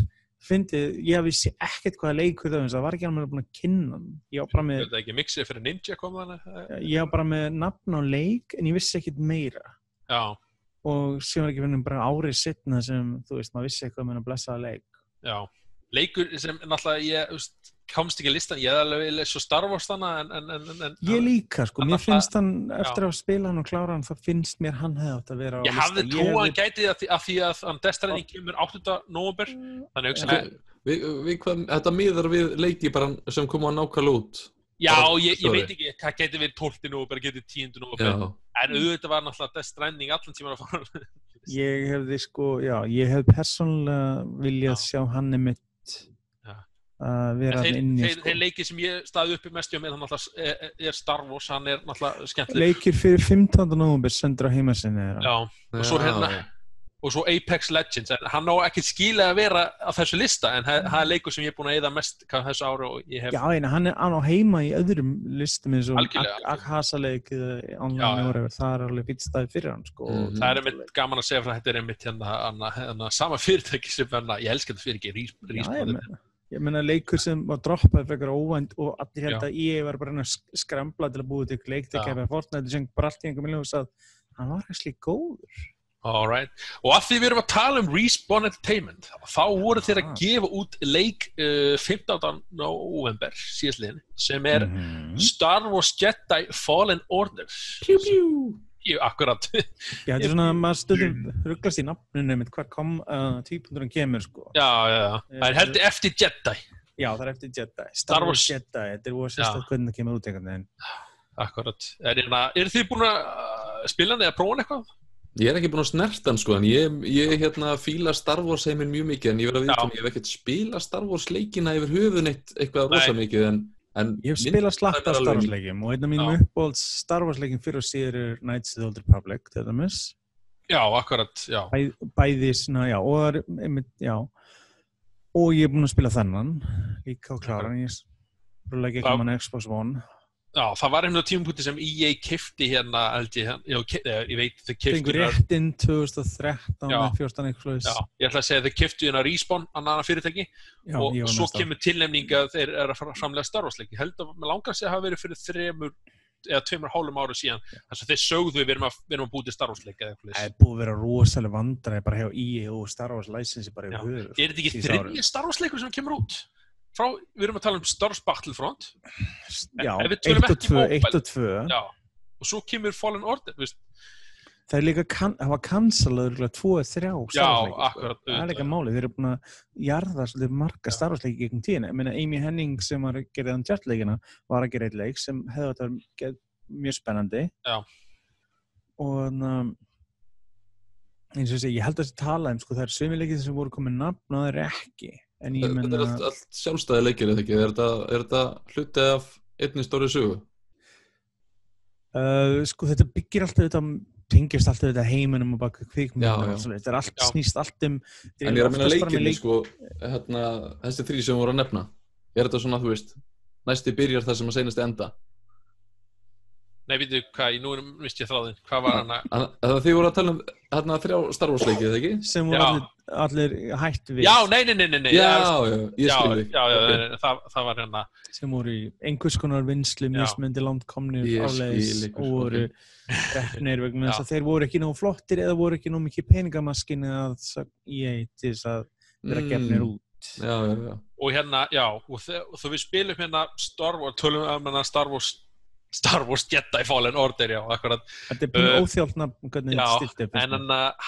ég vissi ekkert hvaða leikur það var ekki alveg búin að kynna hann ég var bara með þetta ekki Mixer fyrir Ninja kom þannig ég var bara með nafn á leik en ég vissi ekkert meira og sem var ekki finnum bara árið sitna sem þú veist maður vissi eitthvað með að blessaða leik leikur sem náttúrulega ég komst ekki að listan, ég alveg svo Star Wars þannig en ég líka sko, mér finnst hann eftir að spila hann og klára hann, það finnst mér hann hefði átt að vera á ég hafði trú að hann gæti af því að Death Stranding kemur 8. nóvember þannig þetta miðar við leiki bara sem koma á nákvæmlega út ég veit ekki, hvað gæti við 12. nóvember, gæti 10. nóvember en auðvitað var náttúrulega Death Stranding allan tíma að fara ég hefði sko, ég hef persónulega viljað sjá hann einmitt að vera inni þeir leikir sem ég staði uppi mest hjá með hann Star Wars, hann náttúrulega skemmtileg leikir fyrir 15. nóvember sendur á heimasinni og svo Apex Legends en hann á ekki skilið að vera á þessu lista en það leikur sem ég búin að eyða mest þessu ári og ég hef hann á heima í öðrum listum eins og Akhasa-leik online það alveg fýtt staði fyrir hann sko. Það einmitt gaman að segja frá þetta einmitt hérna sama fyrirtæki sem ég elska þetta fyrir ekki Respawn ég meina leikur sem var droppað frekar óvænt og allir held að ég var bara að skrambla til að búið til leiktekja Fortnite sem bara allt í einhver miljón og sagði hann var ekki góður Alright, og af því við erum að tala Respawn Entertainment þá voru þeir að gefa út leik 15. nóvember síðastliðin sem Star Wars Jedi Fallen Order Pew pew akkurat þetta svona maður stundum ruglast í nafninu með hvað típundurinn kemur sko það heldur eftir Jedi það eftir Jedi Star Wars Jedi þetta sérstætt hvernig það kemur út akkurat eru þið búin að spila hann eða prófa hann eitthvað? Ég ekki búin að snerta hann sko en ég fíla Star Wars heiminn mjög mikið en ég verð að vita ég hef ekkert spila Star Wars leikina yfir höfun eitthvað rosa mikið en ég hef spilað slatta Star Wars leikjum og einn af mínum uppáhalds Star Wars leikjum fyrir og síður Knights of the Old Republic til dæmis akkurat bæði svona og ég hef búin að spila þennan líka á kláran ég rúlega ekki mann Xbox One það var einhvern tímapunkti sem EA keypti hérna ég veit þau keyptu fengur réttinn 2013 14 eitthvað ég ætla að segja þau keyptu hérna Respawn annan fyrirtæki og svo kemur tilnefning að þeir eru að framlega Star Wars leiki held að með langar sig að hafa verið fyrir 3 eða 2,5 ára síðan þess að þeir sögðu við erum að búið til Star Wars leiki það er búið að vera rosalega vandræði bara hjá EA og Star Wars license bara í höfður er þetta ekki 3. Star Wars leikur sem kemur út? Við erum að tala Star Wars Battlefront 1 og 2 og svo kemur Fallen Order það er líka það var cancelaður 2 og 3 akkurat það er líka máli, þeir eru búin að jarða svolítið marga Star Wars leiki gegn tíðina ég meina Amy Henning sem var að gera þann Jet-leikina var að gera eitt leik sem hefði átt að vera mjög spennandi og eins og ég held að þessi tala sko, það er svimileikið sem voru komið nafn og það er ekki en ég menna þetta er allt sjálfstæði leikir eða ekki er þetta hluti af einni stóri sögu? Sko þetta byggir alltaf þetta tengist alltaf þetta heiminum og baka kvikmyndum þetta er allt snýst allt en ég er að minna leikirni sko þessi 3 sem voru að nefna er þetta svona þú veist næsti byrjar það sem að seinast enda Nei, veitu hvað, nú mist ég þráðinn. Hvað var hana? Þið voru að tala um hana 3 Star Wars leikið, ekki? Sem voru allir hætt við. Já, nei. Já, ég skil þig. Já, það var hana. Sem voru í einhvers konar vinslu, mismöndi langt komnir áleiðis og voru reknir vegna þess að þeir voru ekki nógu flottir eða voru ekki nógu mikið peningamaskinni að EA til þess að vera gefnir út. Já. Og hérna, og þú við spilum hérna Star Wars, tölum um hana Star Wars Jedi Fallen Order, já, akkurat. Þetta er bara óþjálfna hvernig þetta stilt upp. En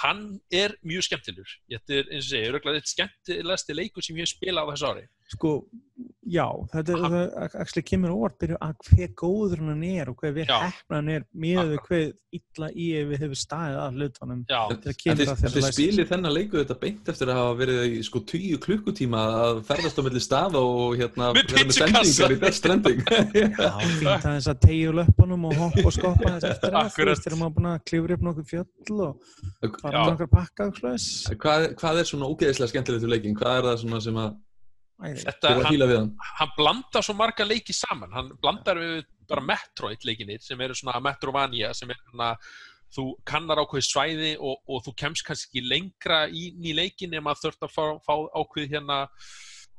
hann er mjög skemmtilegur. Þetta er, eins og segja, örugglega eitt skemmtilegasti leikur sem ég hef spilað á þessu ári. Sko, já, þetta actually kemur orð að hver góður hann er og hver heppna hann er með hver illa við hefur staðið að hlutunum. Þið spilið þennan leiku þetta beint eftir að hafa verið í sko 10 klukkutíma að ferðast á milli staða og hérna vera með sendingar í Death Stranding. Já, fínt aðeins að teygja löpunum og hoppa og skoppa þess eftir að þegar maður búin að klifra upp nokkuð fjöll og fara með nokkar pakka og slöðis. Hvað er svona ógeðislega skemmtilegt við leikinn? Hvað er það svona sem að hann blandar svo marga leiki saman, hann blandar við bara Metroid leikinir sem eru svona Metrovania sem svona þú kannar ákveðið svæði og þú kemst kannski ekki lengra í leikin ef maður þurft að fá ákveðið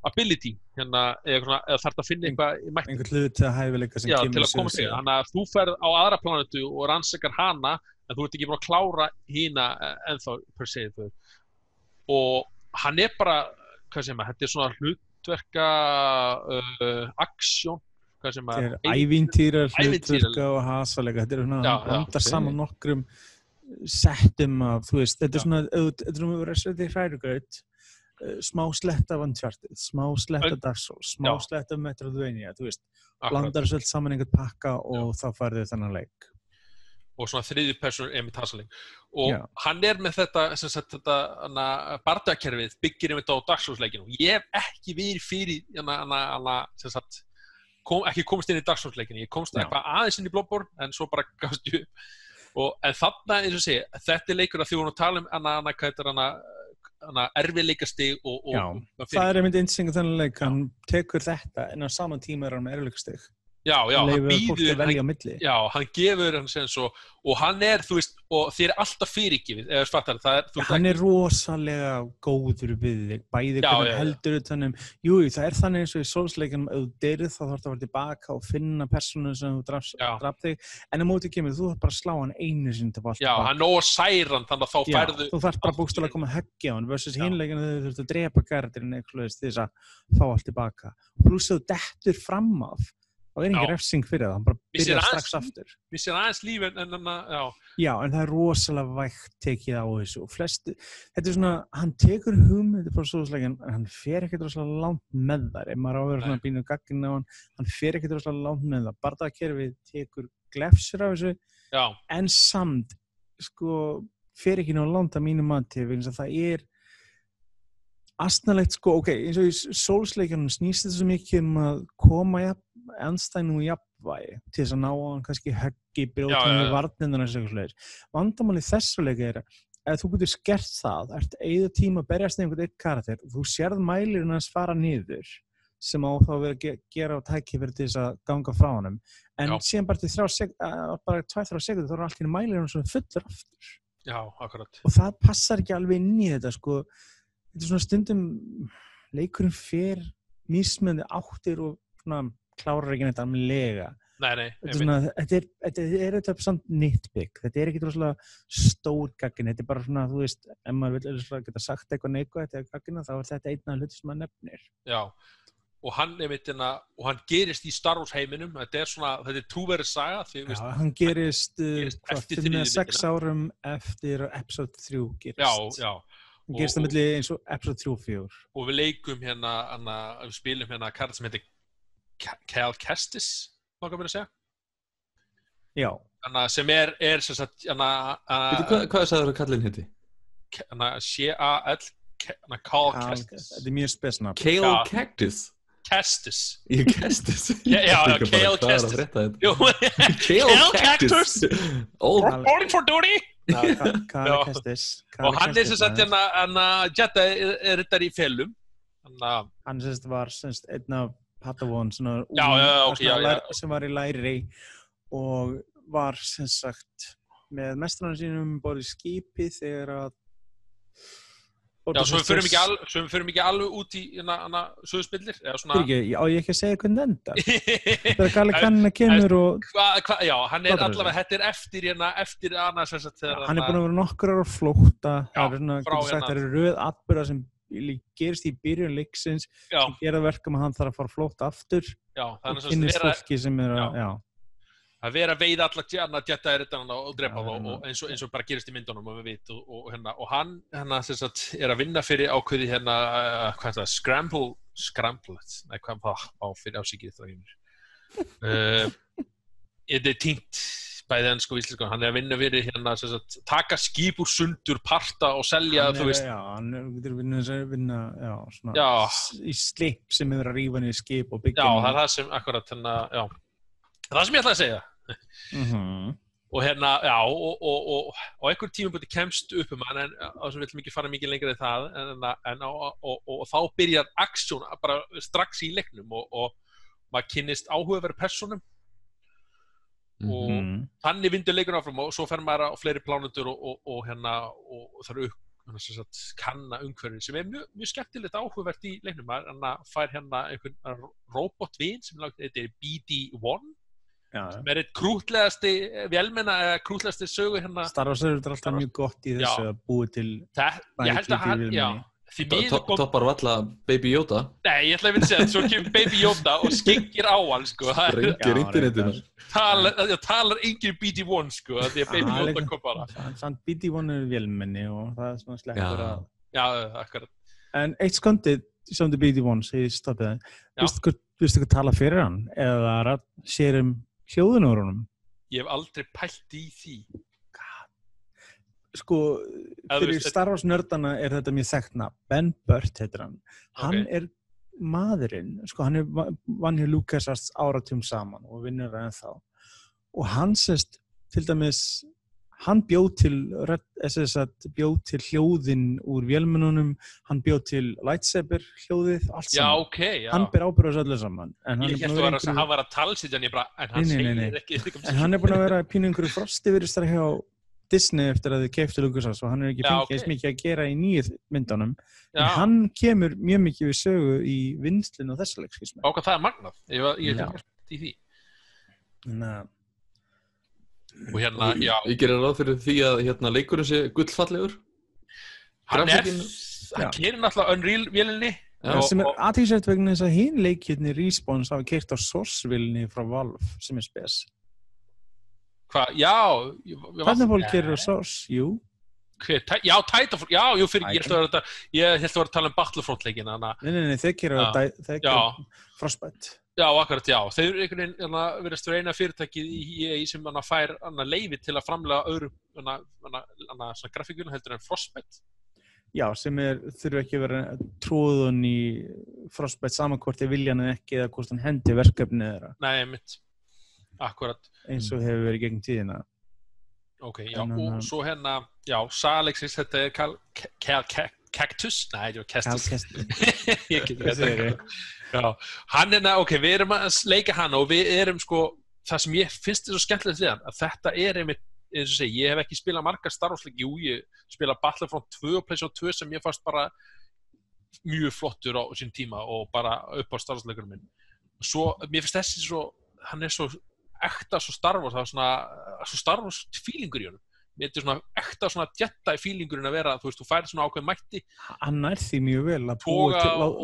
ability eða þarf að finna einhvern hlut að hæfileika sem kemur til að koma sig þannig að þú ferð á aðra plánetu og rannsakar hana en þú ert ekki búin að klára hina ennþá per se og hann bara hvað sem þetta svona hlutverka aksjón þetta ævintýrar hlutverka og hasalega þetta svona blandar saman nokkrum settum af þú veist þetta svona þetta hrærugraut smá slett af Uncharted, smá slett af Dark Souls, smá slett af Metroidvania, þú veist, blandar þessu allt saman einhvern pakka og þá færðu þennan leik. Og svona þriðju persónu Emil Tassaling. Og hann með þetta, þetta bardakerfið byggir einmitt á Dark Souls leikinu. Ég hef ekki verið fyrir ekki komist inn í Dark Souls leikinu. Ég komst eitthvað aðeins inn í Bloodborne en svo bara gafst ég upp. En þarna, eins og sé, þetta leikur að því hún tala hvað heitir erfiðleikastig og það einmitt einstaklega þannig leik hann tekur þetta en á sama tíma hann með erfiðleikastig hann býður hann gefur hann sem svo og hann þú veist, og þér alltaf fyrirgefið eða fattar hann rosalega góður við þig bæði hvernig heldur utanum það þannig eins og í Souls-leikunum ef þú deyrið þá þarf það að vera tilbaka og finna persónu sem þú draf þig en á móti kemur þú þarf bara að slá hann einu sinni tilbaka hann nóg særan þannig að þá færðu þú þarf bara bókstaflega að koma að höggja hann versus hinleikinu þau þurft að drepa karakterinn eitthvað til þess að fá allt tilbaka og pluss þú dettur fram af og engin refsing fyrir það, hann bara byrjar strax aftur. Við séum aðeins líf en það rosalega vægt tekið á þessu og flesti, þetta svona, hann tekur hugmyndir frá Souls-leikin en hann fer ekkert rosalega langt með þar, ef maður á að vera svona bínu gagginn á hann fer ekkert rosalega langt með það, bardakerfið tekur glefsur af þessu, en samt, fer ekki ná langt að mínu mati, vegna það astnalegt eins og í Souls-leikunum snýst þetta svo mikið að koma andstæðinu í jafnvægi til þess að ná á hann kannski höggi, brjóta með varnirnar og eitthvað. Vandamálið þessu leik ef þú getur skert það, ert eyða tíma að berjast einhvern eitt karakter, þú sérð mælirinn hans fara niður sem á þá að vera að gera á tækifæri til þess að ganga frá honum, en síðan bara til 2-3 sekundur þá allt í mælirinn sem fullur aftur. Já, akkurat. Og það passar ekki alveg inn í þetta, þetta svona stundum leikurinn fer mismunandi áttir og svona klárar ekki neitt almennilega. Nei. Þetta þetta samt nitpick. Þetta ekki rosalega stór gaggin. Þetta bara svona, þú veist, ef maður vill geta sagt eitthvað neikvætt eða gaggina, þá þetta einn af hluti sem maður nefnir. Já, og hann og hann gerist í Star Wars heiminum. Þetta trúverðug saga. Hann gerist 5-6 árum eftir episode 3 gerist. Já. Hann gerist það milli eins og episode 3 og 4. Og við leikum við spilum karakter sem heitir Cal Kestis, hvað verður að segja? Já. Sem sem sagt hvað sagður að kallinn heiti? C-A-L Cal Kestis. Þetta mjög spesnafn. Cal Cactus? Kestis. Kestis? Já, Cal Kestis. Cal Cactus? Reporting for duty! Cal Kestis. Og hann sem sagt Jedi riddari í felum. Hann sem sagt var einn af Padawan sem var í læri og var sem sagt með mestranum sínum borð í skipi þegar að svo við förum ekki alveg út í sögusbillir ég ekki að segja hvernig enda þegar Gali Kanna kemur og hann allavega, þetta eftir annars hann búin að vera nokkur ára flótta það röð atburða sem gerist í byrjun leiksins sem gera verkum að hann þarf að fara flótt aftur og kynnist fólki sem að vera að veiða alla Jedi-riddana og drepa þá og eins og bara gerist í myndunum og við veit og hann sem sagt að vinna fyrir ákveði hvað er það, Scramble nei hvað á fyrir ásíkið það þetta týnt bæði ennsku og íslensku, hann að vinna fyrir sem sagt, taka skip úr sundur parta og selja, þú veist hann vinna í slip sem er að rífa niður skip og byggja það það sem, akkurat, það sem ég ætlaði að segja og og einhver tímapunkti kemst upp hann en við viljum ekki fara mikið lengra í það og þá byrjar aksjón bara strax í leiknum og maður kynnist áhugaverð persónum og þannig vindur leikurinn áfram og svo fer maður á fleiri plánundur og þarf kanna umhverfið sem mjög skemmtilegt áhugavert í leiknum. Maður fær einhvern robotvin sem heitir BD-1 sem eitt krútlegasti vélmenna eða krútlegasti sögu Star Wars er alltaf mjög gott í þessu að búi til ég held að hann, toppar valla Baby Yoda. Nei, ég ætla að segja svo kemur Baby Yoda og skengir á hann sko. Sprengir internetinu. Talar engin BD-1 sko, því að Baby Yoda kom bara. Þannig BD-1 vélmenni og það svona slekkur að Já, akkurat. En eitt skondið sem þið BD-1 segir stoppið það. Vistu hvað tala fyrir hann eða sér hljóðun úr honum? Ég hef aldrei pælt í því. Sko, fyrir Star Wars nördana er þetta mjög þekkt nafn. Ben Burtt heitir hann. Hann er maðurinn, sko, hann vann hjá LucasArts áratugum saman og vinnur ennþá. Og hann sést, til dæmis, hann bjó til hljóðin úr vélmennunum, hann bjó til lightsaber hljóðið, allt saman. Já. Hann ber ábyrgð á þessu öllu saman. Ég hélt að hann var að talsitja en hann segir ekki. En hann er búinn að vera pínu einhverju frostivirðistar hjá Disney eftir að þið keyptu LucasArts og hann ekki fengið eins mikið að gera í nýju myndunum. En hann kemur mjög mikið við sögu í vinnslinu og þessa leik, skilst mér. Hvað það er magnað. Ég hef ekki í því. Og Ég gerir ráð fyrir því að leikurinn sé gullfallegur. Hann keyrir náttúrulega Unreal-vélinni. Sem er athyglisvert vegna þess að hin leikirnir Respawn hafa keyrt á Source-vélinni frá Valve sem er spes. Hvað? Já. Titanfall keyrir á Source, jú. Já, Titanfall. Já, ég held að vera að tala Battlefront-leikina. Nei, þeir keyrir á Frostbite. Já, akkurat, já. Þeir eru einhvern veginn verðast vera eina fyrirtækið í EA sem fær leyfi til að framlega öðrum grafíkuna heldur en Frostbite. Já, sem þurfa ekki að vera tróðun í Frostbite saman hvort þeir vilja hann ekki eða hvort hann hendi verkefni þeirra. Nei, mitt. Akkurat. Eins og hefur verið gegn tíðina. Ok, já, og svo Salexis, þetta er Cactus? Nei, það var Kestus. Ég get ekki að segja. Já, hann ok, við erum að leika hann og við erum sko, það sem ég finnst svo skemmtilegt við hann, að þetta einmitt, eins og segi, ég hef ekki spilað margar Star Wars-leiki, ég spilað Battlefront 2 og PlayStation 2 sem ég fannst bara mjög flottur á sín tíma og bara upp á Star Wars-leikunum minn. Svo, mér finnst þessi svo, hann er svo ekta svo Star Wars, það var svo Star Wars feelingur í honum. Þetta er svona ekta svona Jedi feelingurinn að vera, þú færð svona ákveðin mætti. Hann nær því mjög vel að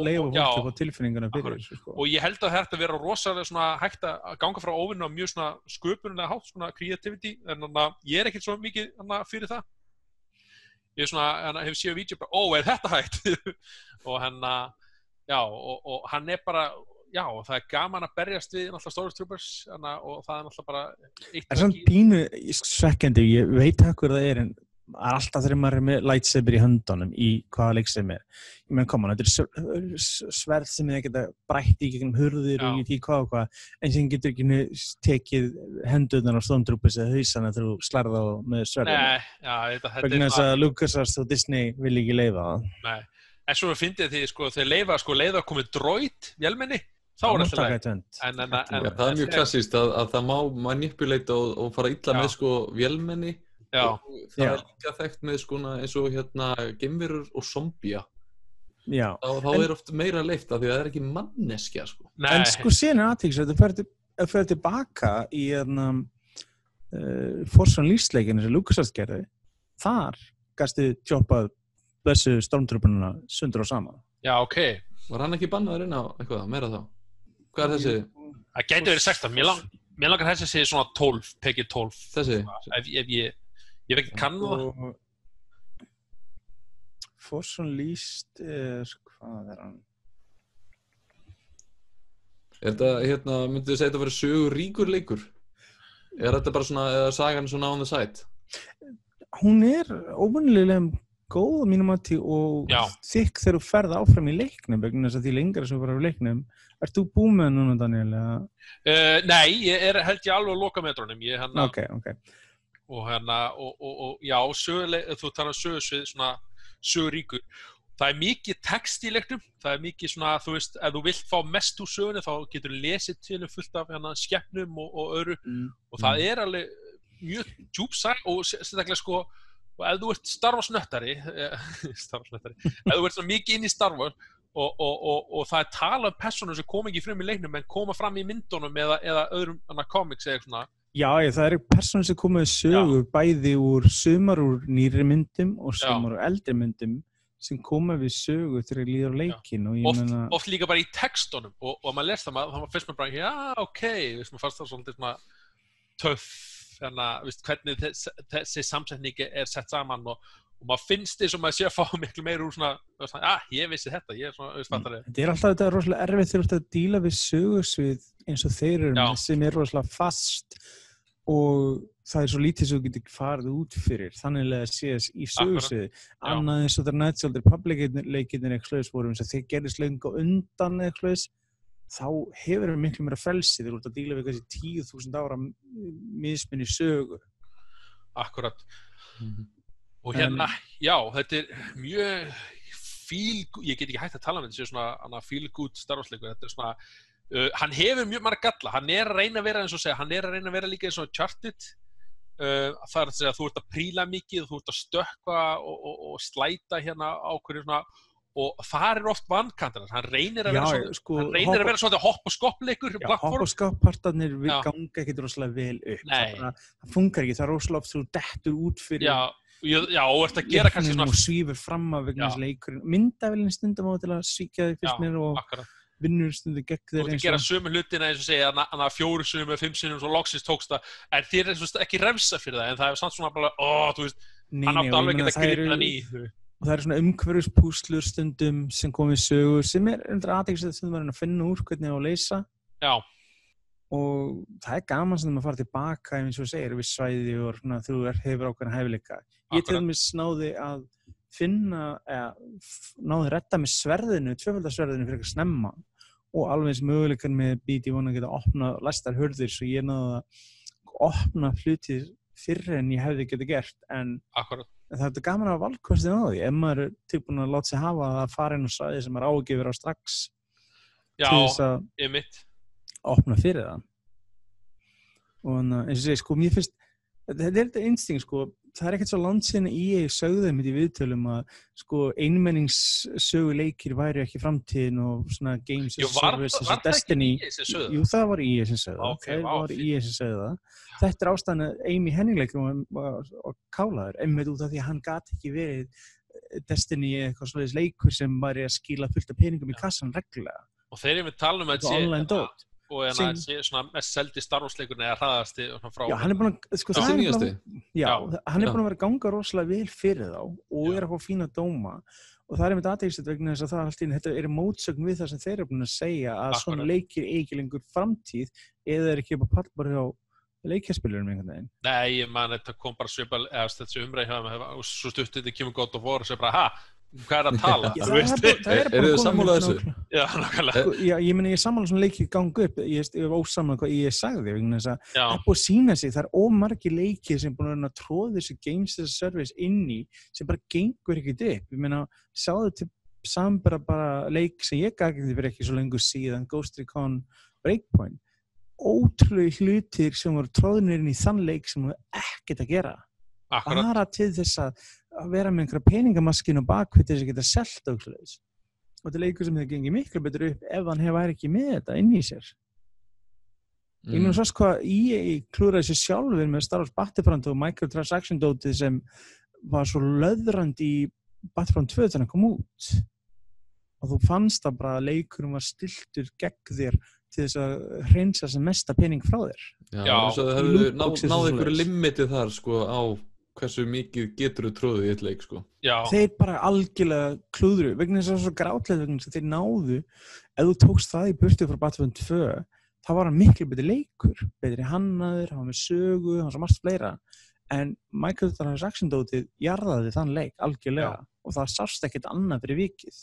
leifa fólk upp á tilfinninguna fyrir þessu. Sko. Og ég held að þetta vera rosalega svona hægt að ganga frá óvinna á mjög svona sköpunlega hátt, svona creativity, en ég er ekkert svo mikið fyrir það. Ég hef séð vídeo bara, er þetta hægt? Og og hann er bara, og það er gaman að berjast við náttúrulega Star Wars Troopers og það er náttúrulega bara eitt. Það er svona pínu svekkjandi, ég veit hvað það er, en það er alltaf þegar maður er með lightsaber í höndunum í hvaða leik sem er. Ég meina, þetta er sverð sem þið geta brætt í gegnum hurðir og í tí hvað og hvað, en sem getur ekki tekið hendurnar á Stormtroopers eða hausana þegar þú slærð á með sverðinu. Nei, þetta vegna þess að LucasArts og Disney vil ekki leyfa það. Nei, en svo fyndið því, þeir leyfa að komið droid, vélmenni, þá er alltaf leið. Það er mjög klassískt að það má manipuleita og fara illa með vélmenni. Það er líka þekkt með eins og geimverur og zombía. Þá er oft meira leyft af því að það er ekki manneskja. En síðan er aðtíks að þú fer tilbaka í Force Unleashed-leikinu sem LucasArts gerði. Þar gastu choppað þessu Stormtrooperna sundur og saman. Já, ok. Var hann ekki bannaður inn á eitthvað meira þá? Hvað er þessi? Það gæti verið 16. Mér langar þessi sé svona 12, Peggy 12. Þessi? Ef ég veit ekki kannu það. Force Unleashed hvað er hann? Er þetta, myndið þið segja þetta að vera söguríkur leikur? Er þetta bara svona, eða sagan svona on the side? Hún er óvenjulega góð á mínum mati og þykk þegar þú ferð áfram í leiknum vegna þess að því lengra sem þú ferð á leiknum. Ert þú búinn með núna, Daniel? Nei, ég held ég alveg að loka metrónum. Ok. Og þú talar sögusvið, svona söguríkur. það mikið text í leiknum, það mikið svona, þú veist, ef þú vilt fá mest úr sögunni þá getur þú lesið til fullt af skepnum og öðru og það alveg mjög djúpsæk og sérstaklega sko, og ef þú ert Star Wars nöttari ef þú ert svona mikið inn í Star Wars og það tala personur sem kom ekki fram í leiknum en koma fram í myndunum eða öðrum comics eða svona. Já, það personur sem koma í sögu bæði sumar úr nýrri myndum og sumar úr eldri myndum sem koma við sögu þegar líður á leikinn og ég meina oft líka bara í textunum og maður les það, þá fyrst maður bara ok, maður fannst það svolítið svona töff, hvernig þessi samsetning sett saman og maður finnst þess að maður sé að fá miklu meir úr svona, ég vissi þetta, ég svona fattari. Þetta alltaf þetta rosalega erfitt þegar þú ert að díla við sögusvið eins og þeir eru sem rosalega fast og það svo lítið sem þú getur farið út fyrir þannig að séðast í sögursviði annað eins og þegar Knights of the Republic leikirnir eitthvað voru eins og þeir gerðist löngu undan eitthvað þá hefur það miklu meira frelsi þegar þú ert að díla við kannski 10.000 ára mismunni sögu. Akkurat. Og þetta mjög ég get ekki hægt að tala um þetta svona feel good Star Wars leikur, þetta svona hann hefur mjög marga galla, hann að reyna að vera eins og segja, hann að reyna að vera líka eins og Uncharted það að segja að þú ert að príla mikið, þú ert að stökkva og slæta á hverju svona og það oft vankantar, hann reynir að vera svona hopp og skoppleikur hopp og skopppartarnir ganga ekkert rosalega vel upp það funkar ekki, það rosalega oft þú dettur út fyrir og ert að gera kannski svona og svífur fram af vegna þess leikurinn myndavélinn stundum á til að svíkja þig fyrst mér og vinnur stundu gegn þeir og þú gera sömu hlutina eins og segja 4 sinnum eða 5 sinnum svo loksins tókst það en þér ekki refsa fyrir það en það samt svona bara, þú veist hann átti alveg ekki að grípa það í og það svona umhverfispúslur stundum sem komið sögur sem athyglisvert stundum að finna úr hvernig á að leysa og það gaman sem að fara tilbaka eins og segir við svæði og svona, þú hefur ákveðna hæfileika ég til dæmis náði að náði að redda með sverðinu, tvöfaldarsverðinu fyrir eitthvað snemma og alveg eins möguleikan með BD1 að geta opna læstar hurðir svo ég náði að opna hluti fyrr en ég hefði getið gert en það er gaman að valkostin á því ef maður er tilbúin að láta sig hafa að fara inn og svæði sem maður ágifur á strax til þess að opna fyrir það og eins og segi, sko, mér finnst þetta þetta instinkt, sko það ekkert svo langt síðan EA sögðu í viðtölum að sko einmenningssöguleikir væri ekki framtíðin og svona games as a service eins og Destiny það var EA sem sögðu það þetta ástæðan að Amy Hennig leikur og kálaður einmitt út af því að hann gat ekki verið Destiny eitthvað svoleiðis leikur sem væri að skila fullt af peningum í kassan reglulega og þeir eru við tala um að online dot og svona mest seldi Star Wars leikurinn eða hraðasti frá hann er búin að sko hann er búin að vera að ganga rosalega vel fyrir þá og er að fá fína dóma og það er einmitt athyglisvert vegna þess að það allt í þetta er mótsögn við það sem þeir eru búin að segja að svona leikir ekki lengur framtíð eða er ekki upp á pallborð hjá leikjaspilurum einhvern veginn. Nei, ég man þetta kom bara svipað þessi umræði og svo stuttið þetta kemur God of War og svo bara hvað er að tala? Eru þið sammála þessu? Já, nákvæmlega. Ég meni ég sammála svona leikir ganga upp ég er ósammála hvað ég sagði vegna þess að það er búið að sína sig, það er ómargir leikir sem er búin að tróða þessu games as a service inn í sem bara gengur ekkert upp. Ég meina, sáðu til sambara bara leik sem ég gagði fyrir ekki svo lengur síðan Ghost Recon Breakpoint ótrúlega hlutir sem voru tróðnir inn í þann leik sem voru ekkert að gera bara til þess að vera með einhverja peningamaskinu bakvið þess að geta selt og þetta er leikur sem það gengi miklu betur upp ef hann hefur ekki með þetta inn í sér ég meina svo hvað EA klúraði sér sjálfur með Star Wars Battlefront og microtransaction dótið sem var svo löðrandi í Battlefront 2 þannig að kom út og þú fannst að bara leikurinn var stiltur gegn þér til þess að hreinsa sem mesta pening frá þér. Já, það hefur náð einhverju limitið þar sko á hversu mikið getur þú tróðið í eitt leik sko. Já. Þeir bara algjörlega klúðru vegna þess að það var svo grátlega vegna þess að þeir náðu ef þú tókst það í burtu frá Battlefront 2 þá var hann miklu betri leikur, betri hannaður, hann var með sögu, hann var svo margt fleira en microtransaction dótið jarðaði þann leik algjörlega og það sást ekkert annað fyrir vikið.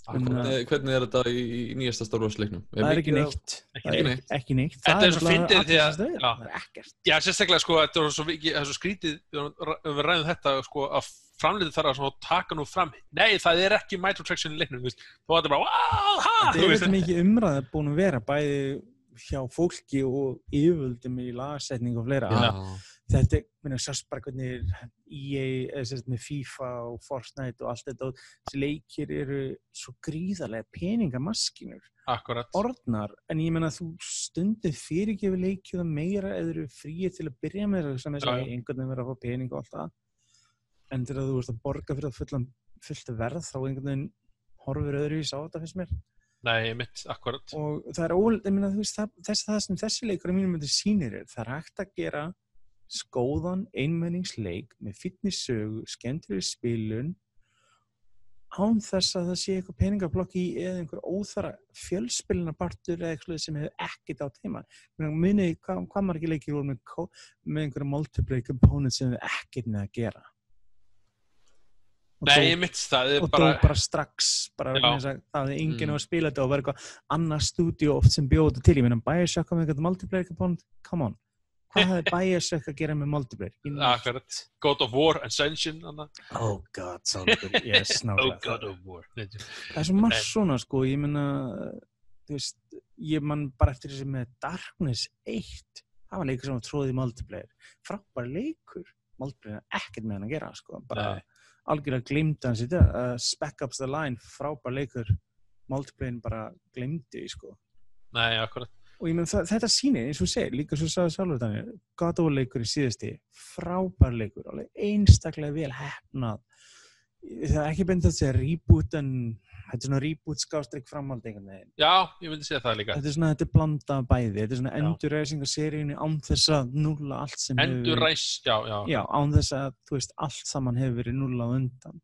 Hvernig er þetta í nýjasta Star Wars leiknum? Það er ekki neitt. Þetta er svo fyndið því að það er ekkert. Já, sérstaklega sko, þetta er svo skrítið við ræðum þetta sko að framleiðandi þarf að svona taka nú fram nei, það ekki microtransaction í leiknum, þú veist, þá var þetta bara wow, ha, þetta þetta mikið umræða búin að vera bæði hjá fólki og yfirvöldum í lagasetning og fleira þetta, sást bara hvernig EA, með FIFA og Fortnite og allt þetta, þessi leikir eru svo gríðarlega peningamaskínur akkurat. Orðnar, en ég meina þú stundið fyrirgefi leikið meira eða eru fríir til að byrja með sem þess að einhvern veginn verið að fá pening og allt það en þegar þú ert að borga fyrir að fullt verð þá einhvern veginn horfur öðruvís á þetta finnst mér Nei, mitt, akkurat og það ég meina þú veist það sem þessi leikur að mínum myndi sýnir það hægt að gera skóðan einmenningsleik með fínni sögu, skemmtilegri spilun án þess að það sé eitthvað peningablokk í eða einhver óþara fjölspilunarpartur eða eitthvað sem hefur ekkert á teima. Muni, hvað margir leikir voru með einhverja multiplayer component sem hefur ekkert með að gera? Og Nei, mitt það og bara... Og bara strax, bara það hefði enginn að spila þetta og verið eitthvað annað stúdíu oft sem bjóða til. Ég meina, Bioshock með eitthvað multiplayer component, come on. Hvað hefði Bioshock að gera með multiplayer? Akkurat, God of War, Ascension Oh god, Salgur, yes, nákvæmlega. Oh God of War Það svo margt svona, sko, ég meina þú veist, ég man bara eftir þessi með Darkness 1 það var leikur sem var tróðið í multiplayer frábær leikur, multiplayer ekkert með hann að gera, sko, bara algjörlega gleymdi hans í þetta, Spec Ops The Line frábær leikur, multiplayer bara gleymdi, sko Nei, akkurat Og ég meina þetta sýnir, eins og segir, líka svo sagði sjálfur Daniel, God of War leikur í síðasti, frábær leikur, alveg einstaklega vel heppnað. Það ekki beint að segja reboot, en þetta svona reboot skástrík framhald einhvern veginn. Já, ég myndi segja það líka. Þetta blanda bæði, þetta svona endurræsing af seríunni án þess að núlla allt sem já, án þess að, þú veist, allt saman hefur verið núlla á undan.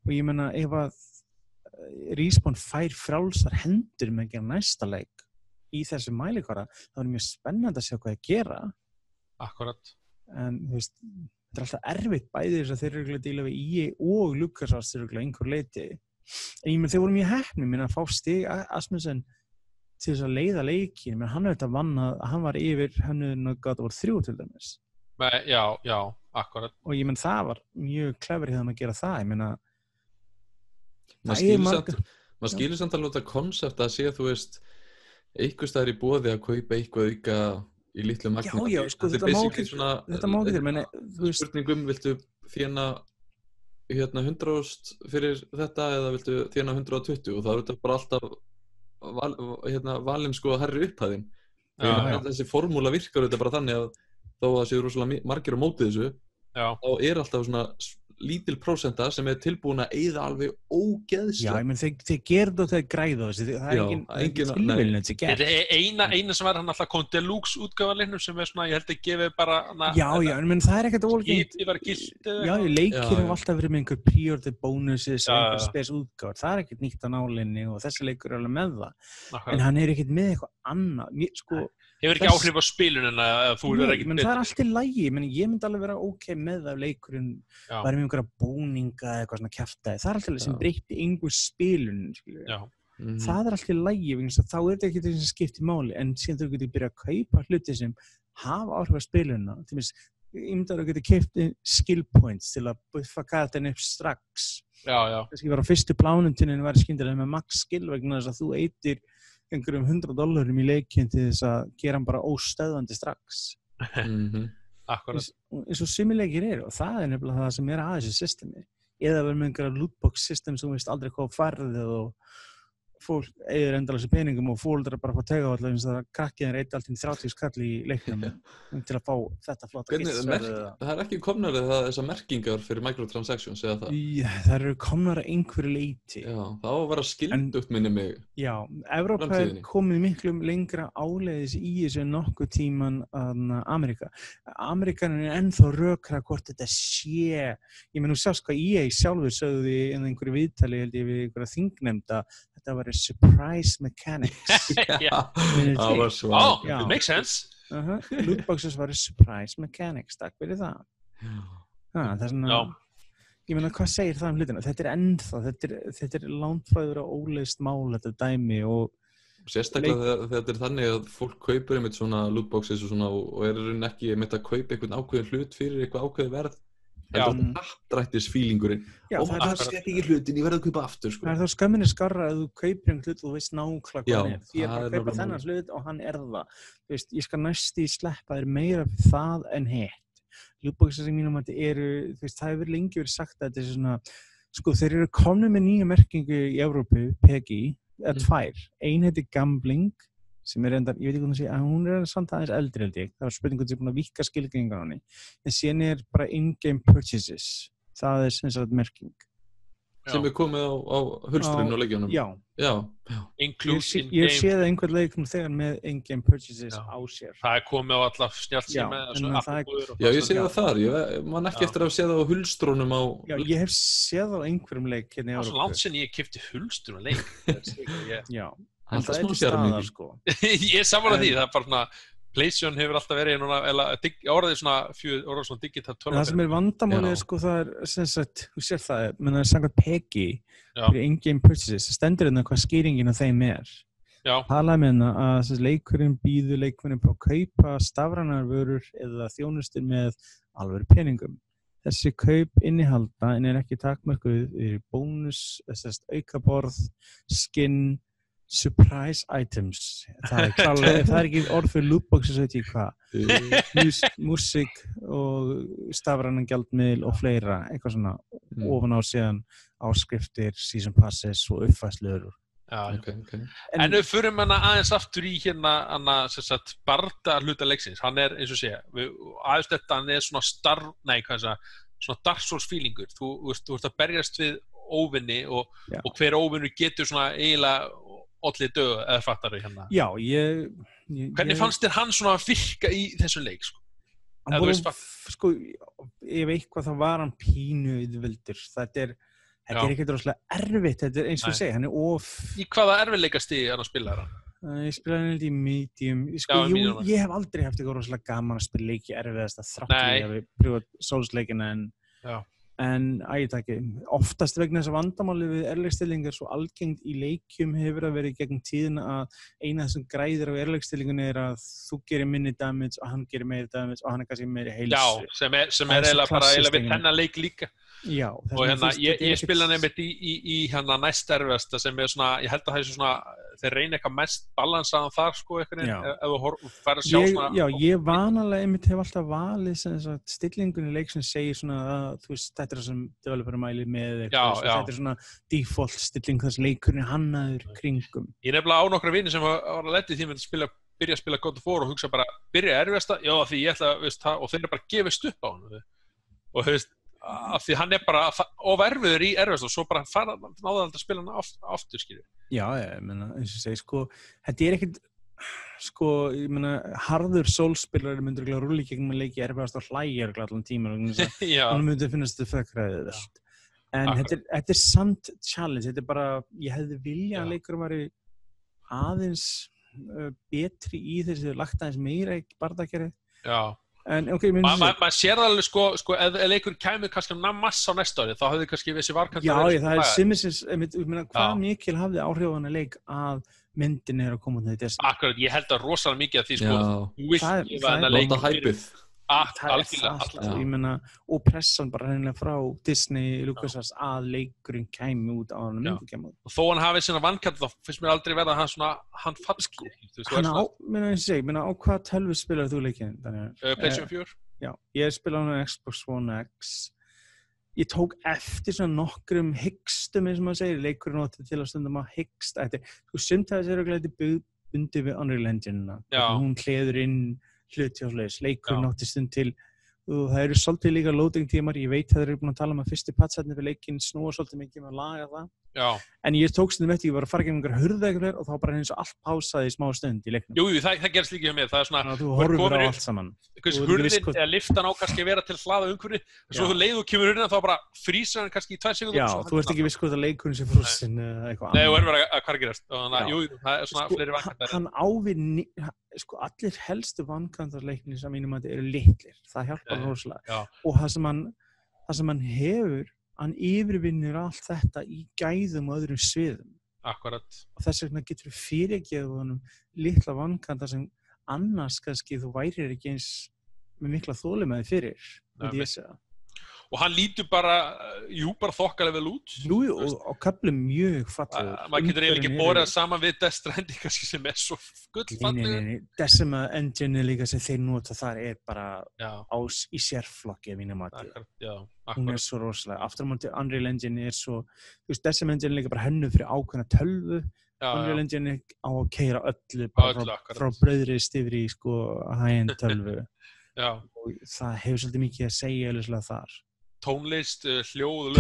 Og ég meina, ef að Respawn fær frjálsar hendur með að gera næsta leik, í þessu mælikvara, það mjög spennandi að sjá hvað að gera. Akkurat. En þú veist, þetta alltaf erfitt bæði þess að þeir eru að díla við EA og LucasArts eru einhver leiti. En ég menn, þeir voru mjög heppnir að fá Stig Asmussen til þess að leiða leikin. Menn hann auðvitað vann að hann var yfir hönnuðin og God of War 3 til dæmis. Já, akkurat. Og ég menn, það var mjög clever í það að gera það. Ég menn að maður skilur samt alveg þetta konsept að sé, þú veist, einhvers staðar í boði að kaupa eitthvað auka í litlu magni. Já, sko, þetta má ekki þér, menn, þú veist... Spurningum, viltu þjána 100.000 fyrir þetta eða viltu þjána 120 og það er þetta bara alltaf valin sko hærri upphæðin. Þessi formúla virkar þetta bara þannig að þó að það séu rosalega margir á móti þessu, þá er alltaf svona lítil prósenta sem tilbúin að eyða alveg ógeðslega. Já, ég menn, þeir gerðu og þeir græðu þessi, það er engin tilvílun þessi gert. Eina sem var hann alltaf kom deluxe útgáfanleiknum sem svona, ég held að gefi bara Já, en menn, það er ekkert ólgengt. Ég var gilt Já, leikir hafa alltaf verið með einhver pre-order bonuses og einhver spes útgáfar, það er ekkert nýtt á nálinni og þessi leikur er alveg með það. En hann er ekkert með eitthvað annað, sko Hefur ekki áhrif á spilunina að þú er ekki menn það er allt í lagi, ég myndi alveg vera ok með að leikurinn væri með einhverja búninga eða eitthvað svona kjaftaði, það er alltaf sem breytti einhver spilun, það er allt í lagi, þá er þetta ekki þess að skipti máli, en síðan þú getur byrjað að kaupa hluti sem hafa áhrif á spilunina, til dæmis, ég myndi að þú getur keypt skill points til að buffa karakterinn upp strax, kannski vera á fyrstu plánuntinni væri skyndilega með max skill vegna þess að þú eytir einhverjum $100 í leikinn til þess að gera hann bara óstöðvandi strax. Akkurat. Eins og sumuleikir eru og það er nefnilega það sem er að þessu systemi. Eða verður með einhverja lootbox system sem veist aldrei hvað farðið og fólk eigður endalþessu peningum og fóldrar bara fá tega á allaveg eins og það krakkiðin reyndi alltaf 30 skall í leiknum til að fá þetta flotta kist. Það er ekki komnar þessar merkingar fyrir microtransactions eða það? Já, það eru komnar að einhverju leyti. Já, það á að vera skildugt minni mig. Já, Evrópa er komið miklu lengra áleiðis í þessu nokkuð tíman Ameríka. Ameríkanin er ennþá rökra hvort þetta sé. Ég menn, þú sást hvað EA sjálfur sögðu í einhverju viðtali held ég við einhverja þingnefnda þetta var surprise mechanics. Það var svo. It makes sense. Lootboxes var surprise mechanics, takk fyrir það. Það er svona, ég meina, hvað segir það hlutina? Þetta er ennþá, þetta er langfræður og óleyst mál, þetta dæmi og sérstaklega þegar þetta er þannig að fólk kaupir einmitt svona lootboxes og svona og er ekki einmitt að kaupa einhvern ákveðin hlut fyrir eitthvað ákveðið verð. heldur happdrættisfílingurinn það sé ekki hlutin, ég verð að kaupa aftur sko. Það þá skömminni skarra að þú kaupir hlut og þú veist nákvæmlega hvað hann því ég bara kaupa þennan hlut og hann það þú veist, ég skal næst í sleppa þér meira fyrir það en hitt lootboxes í mínum að eru, þú veist, það hefur lengi verið sagt að þetta svona, sko, þeir eru komnir með nýja merkingu í Evrópu, PEGI tvær, ein heitir gambling sem reyndar, ég veit ekki hvernig að hún samt aðeins eldri held ég, það var spurningu sem búin að víkka skilgreiningar á henni, en síðan bara in-game purchases, það sem sagt merking. Sem komið á hulstrinu og leikjunum. Já. Ég séð einhvern leik þegar með in-game purchases á sér. Það komið á alla snjallsíma Já, ég séð það þar, ég man ekki eftir að séð það á hulstrunum á... Já, ég hef séð það á einhverjum leik hérna í Evrópu. Það er svo langt sem ég keypti hulstrun og leik. Já. En það er staðar sko. Ég sammála því, það er bara svona PlayStation hefur alltaf verið orðið svona digital tölva. Það sem vandamálið sko, það sem sagt, þú sér það, menn það samkvæmt PEGI fyrir in-game purchases, það stendur hérna hvað skýringin á þeim talaði með hérna að leikurinn býður leikmennum på að kaupa stafrænar vörur eða þjónustur með alvöru peningum. Þessi kaup innihalda en ekki takmörkuð bónus, aukaborð, skin, surprise items það er ekki orð fyrir lootboxes veit ég hvað músík og stafrænan gjaldmiðl og fleira eitthvað svona ofan á síðan áskriftir, season passes og uppfærslur okay. En við förum aðeins aftur í hérna barda hluta leiksins, hann eins og segja aðeins þetta, hann svona Dark Souls feelingur þú ert að berjast við óvinni og hver óvinnur getur svona eiginlega olli döð eða fattar þau hérna. Já, Hvernig fannst þér hann svona virka í þessum leik, sko? Ef eitthvað þá var hann pínu auðveldur. Þetta er ekkert rosalega erfitt, þetta er eins og segja, hann er Í hvaða erfiðleikastigi er hann að spila hann? Ég spilaði hann í medium. Ég hef aldrei haft eitthvað rosalega gaman að spila leiki erfiðast að þrátt ég hef pröfað Souls-leikina en oftast vegna þess að vandamáli við erlegstillingar svo algengt í leikjum hefur að verið gegn tíðina að eina þessum græðir á erlegstillingunni er að þú gerir minni damage og hann gerir meiri damage og hann er kannski meiri heilsu. Já, sem er eiginlega við þennan leik líka. Já. Og ég spila nefnitt í næst erfiðasta sem er svona, ég held að það er svona, þeir reyna eitthvað mest balansaðan þar sko eitthvað ef þú fær að sjá svona. Já, ég vanalega einmitt hef alltaf valið stillingunni leik sem segir svona að þú veist, þetta er það sem developer mælir með þetta er svona default stilling þess leikurinn hannaður kringum. Ég nefnilega á nokkra vini sem var að leta í því að byrja að spila God of War og hugsa bara, byrja erfiðasta, já því ég ætla að og þeir bara gefist upp á hann og þú veist, af því hann er bara of erfiður í erfiðast og svo bara náði aldrei að spila hann aftur skilur. Já, ég meina, eins og segi, sko, þetta er ekkert sko, ég meina, harður Souls-spilari myndur ekki að rúli gegnum að leiki erfiðast og hlægja allan tíman og hann myndi að finnast þetta þökkræðið en þetta er samt challenge, þetta er bara ég hefði viljað að leikurum væri aðeins betri í þessi lagt aðeins meira í bardakerið. Já. En okay, maður sér það alveg sko ef leikur kæmur kannski massa á næsta ári þá hafði kannski þessi varkant Já, það er simmisins, ég meina hvað mikil hafði áhrif á hana leik að myndin er að koma út Akkurat, ég held að rosalega mikið af því sko þú vilt gefa hana leik hæpið ég meina, og pressan bara reynilega frá Disney, LucasArts að leikurinn kæmi út á hann myndi kæmi út. Og þó hann hafi svona vankant þá finnst mér aldrei verða hann falski. Á hvað tölvu spilar þú leikinn? PlayStation 4. Já, ég spilaði hann á Xbox One X. Ég tók eftir svona nokkrum hygstum eins og maður segir, leikurinn átti til að stundum að hygst eftir. Sko sumtæðis er auðvitað bundið við Unreal Engine-na. Hún hleður inn hluti á svoleiðis, leikurinn átti stund til og það eru svolítið líka loading tímar, ég veit að þeir eru búin að tala að fyrstu patcharnir fyrir leikinn snúa svolítið mikið með að laga það. Já. En ég tók stundum eftir, ég var að fara gegnum hurða eitthvað og þá bara eins og allt pásaði í smá stund í leiknum. Jú, það gerst líka hjá mér, það er svona þú horfir á allt saman. Hurðin eða liftan á kannski vera til hlaða umhverfi og svo þú leið og kemur hurðina þá bara frýsar hann kannski í 2 sekúndur. Já, þú ert ekki viss hvort að leikurinn sé frosinn eða eitthvað. Nei, og er verið að hvað gerast. Jú, það er svona fleiri vankantar. Hann ávið allir helstu vankantarleiknir sem mínum að þetta eru litlir. Það hjálpar rosalega. Og það sem hann hefur, hann yfirvinnur allt þetta í gæðum og öðrum sviðum. Akkurat. Og þess vegna getur við fyrirgefið honum litla vankanta sem annars kannski þú værir ekki eins með mikla þolinmæði fyrir, myndi ég segja. Og hann lítur bara, bara þokkalega vel út. Jú, og köflum mjög fallegur. Maður getur eiginlega ekki borið það saman við Death Stranding kannski sem svo gullfallegur. Nei. Decima engine líka sem þeir nota þar bara í sérflokki að mínum mati. Hún svo rosalega. Aftur á móti Unreal Engine svo, þú veist, Decima engine líka bara hönnuð fyrir ákveðna tölvu. Unreal Engine á að keyra öllu bara frá brauðrist yfir í high-end tölvu. Og það hefur svolítið mikið að segja alveg þar. Tónlist, hljóð,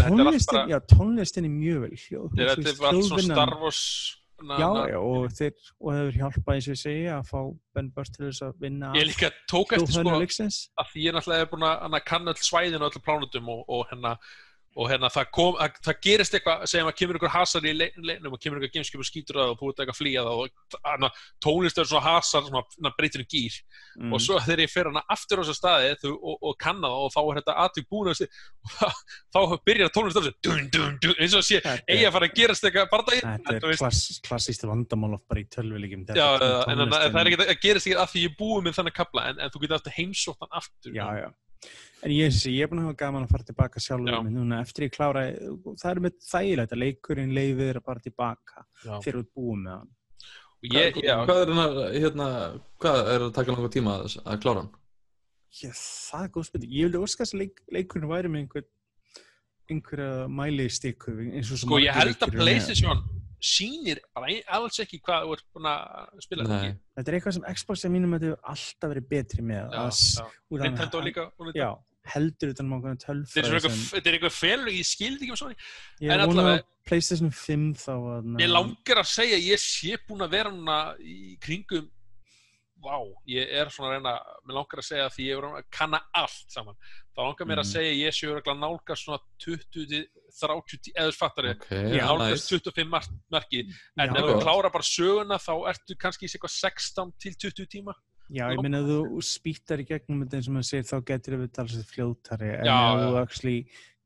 tónlistin mjög vel hljóð. Þetta var allt svona Star Wars. Og hefur hjálpað eins og ég segja að fá Ben Burtt til þess að vinna. Ég líka tók eftir að því ég náttúrulega búin að kanna öll svæðin og öll plánutum og það gerist eitthvað, segjum að kemur ykkur hasar í leiknum og kemur ykkur gameskip og skýtur það og þú ert eitthvað að flýja það og tónlist svona hasar, svona breytir gír og svo þegar ég fer aftur á þessa staði og kanna það og þá þetta atvik búin og þá byrjar tónlist af þessu eins og sé, eigi að fara að gerast eitthvað Þetta klassískt vandamál bara í tölvuleikjum en það ekki að gerast ekki að því ég búið með þannig kapla en þú getur alltaf heimsótt hann aftur En ég er búin að hafa gaman að fara tilbaka sjálfur minn núna eftir ég klára, það er með þægilegt að leikurinn leyfir að fara tilbaka þegar þú búið með hann. Hvað er að taka langan tíma að klára hann? Það er góð spurning. Ég vildi óska þess að leikurinn væri með einhverja mælistiku. Ég held að PlayStation sýnir alls ekki hvað þú ert búin að spila þetta. Þetta er eitthvað sem Xbox að mínum að þetta hefur alltaf verið betri með. Nintendo líka. Heldur utan á einhvern tölfræði Þetta er eitthvað felur, ég skildi ekki svona. Ég er búin að PlayStation 5 þá Ég langar að segja ég sé búin að vera núna í kringum ég er svona að reyna mér langar að segja því ég er að kanna allt saman þá langar mér að segja ég sé að nálgast svona 20-30 eða fattari nálgast 25 marki en ef þú klára bara söguna þá ertu kannski í eitthvað 16 til 20 tíma Já, ég meina að þú spýtar í gegnum þetta eins og maður segir þá getur við talað fljótari en ef þú actually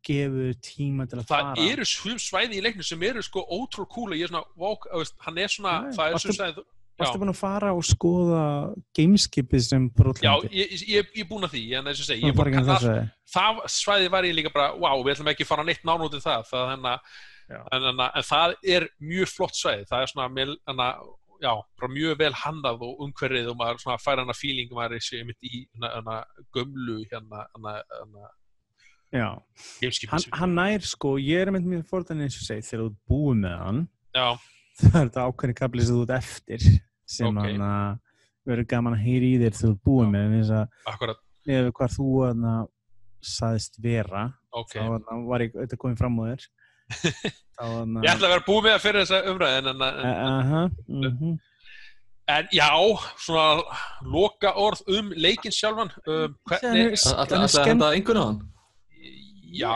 gefur tíma til að fara Það eru svæði í leiknum sem eru ótrúlega cool og ég er svona, hann er svona það er svona sæð Varstu búin að fara og skoða gameskipið sem brotlandi? Já, ég er búin að því, en þess að segja, það svæði var ég líka bara, við ætlum ekki að fara neitt nánútið það, en það er mjög flott svæði, það er svona, bara mjög vel handað og umhverfið og maður svona fær hana feeling, maður er sér mitt í hana gömlu gameskipið. Hann nær ég er með mjög fórðan eins og segi, þegar þú búið með hann, það er þetta ákveðni kafli sem þú ert eftir sem hann verður gaman að heyra í þér þegar þú búið með þess að ef hvað þú sagðist vera þá var ég auðvitað komið fram á þér Ég ætla að vera búið með að fyrir þessa umræði en já, svona loka orð leikinn sjálfan hvernig Það henda einhvern á hann? Já,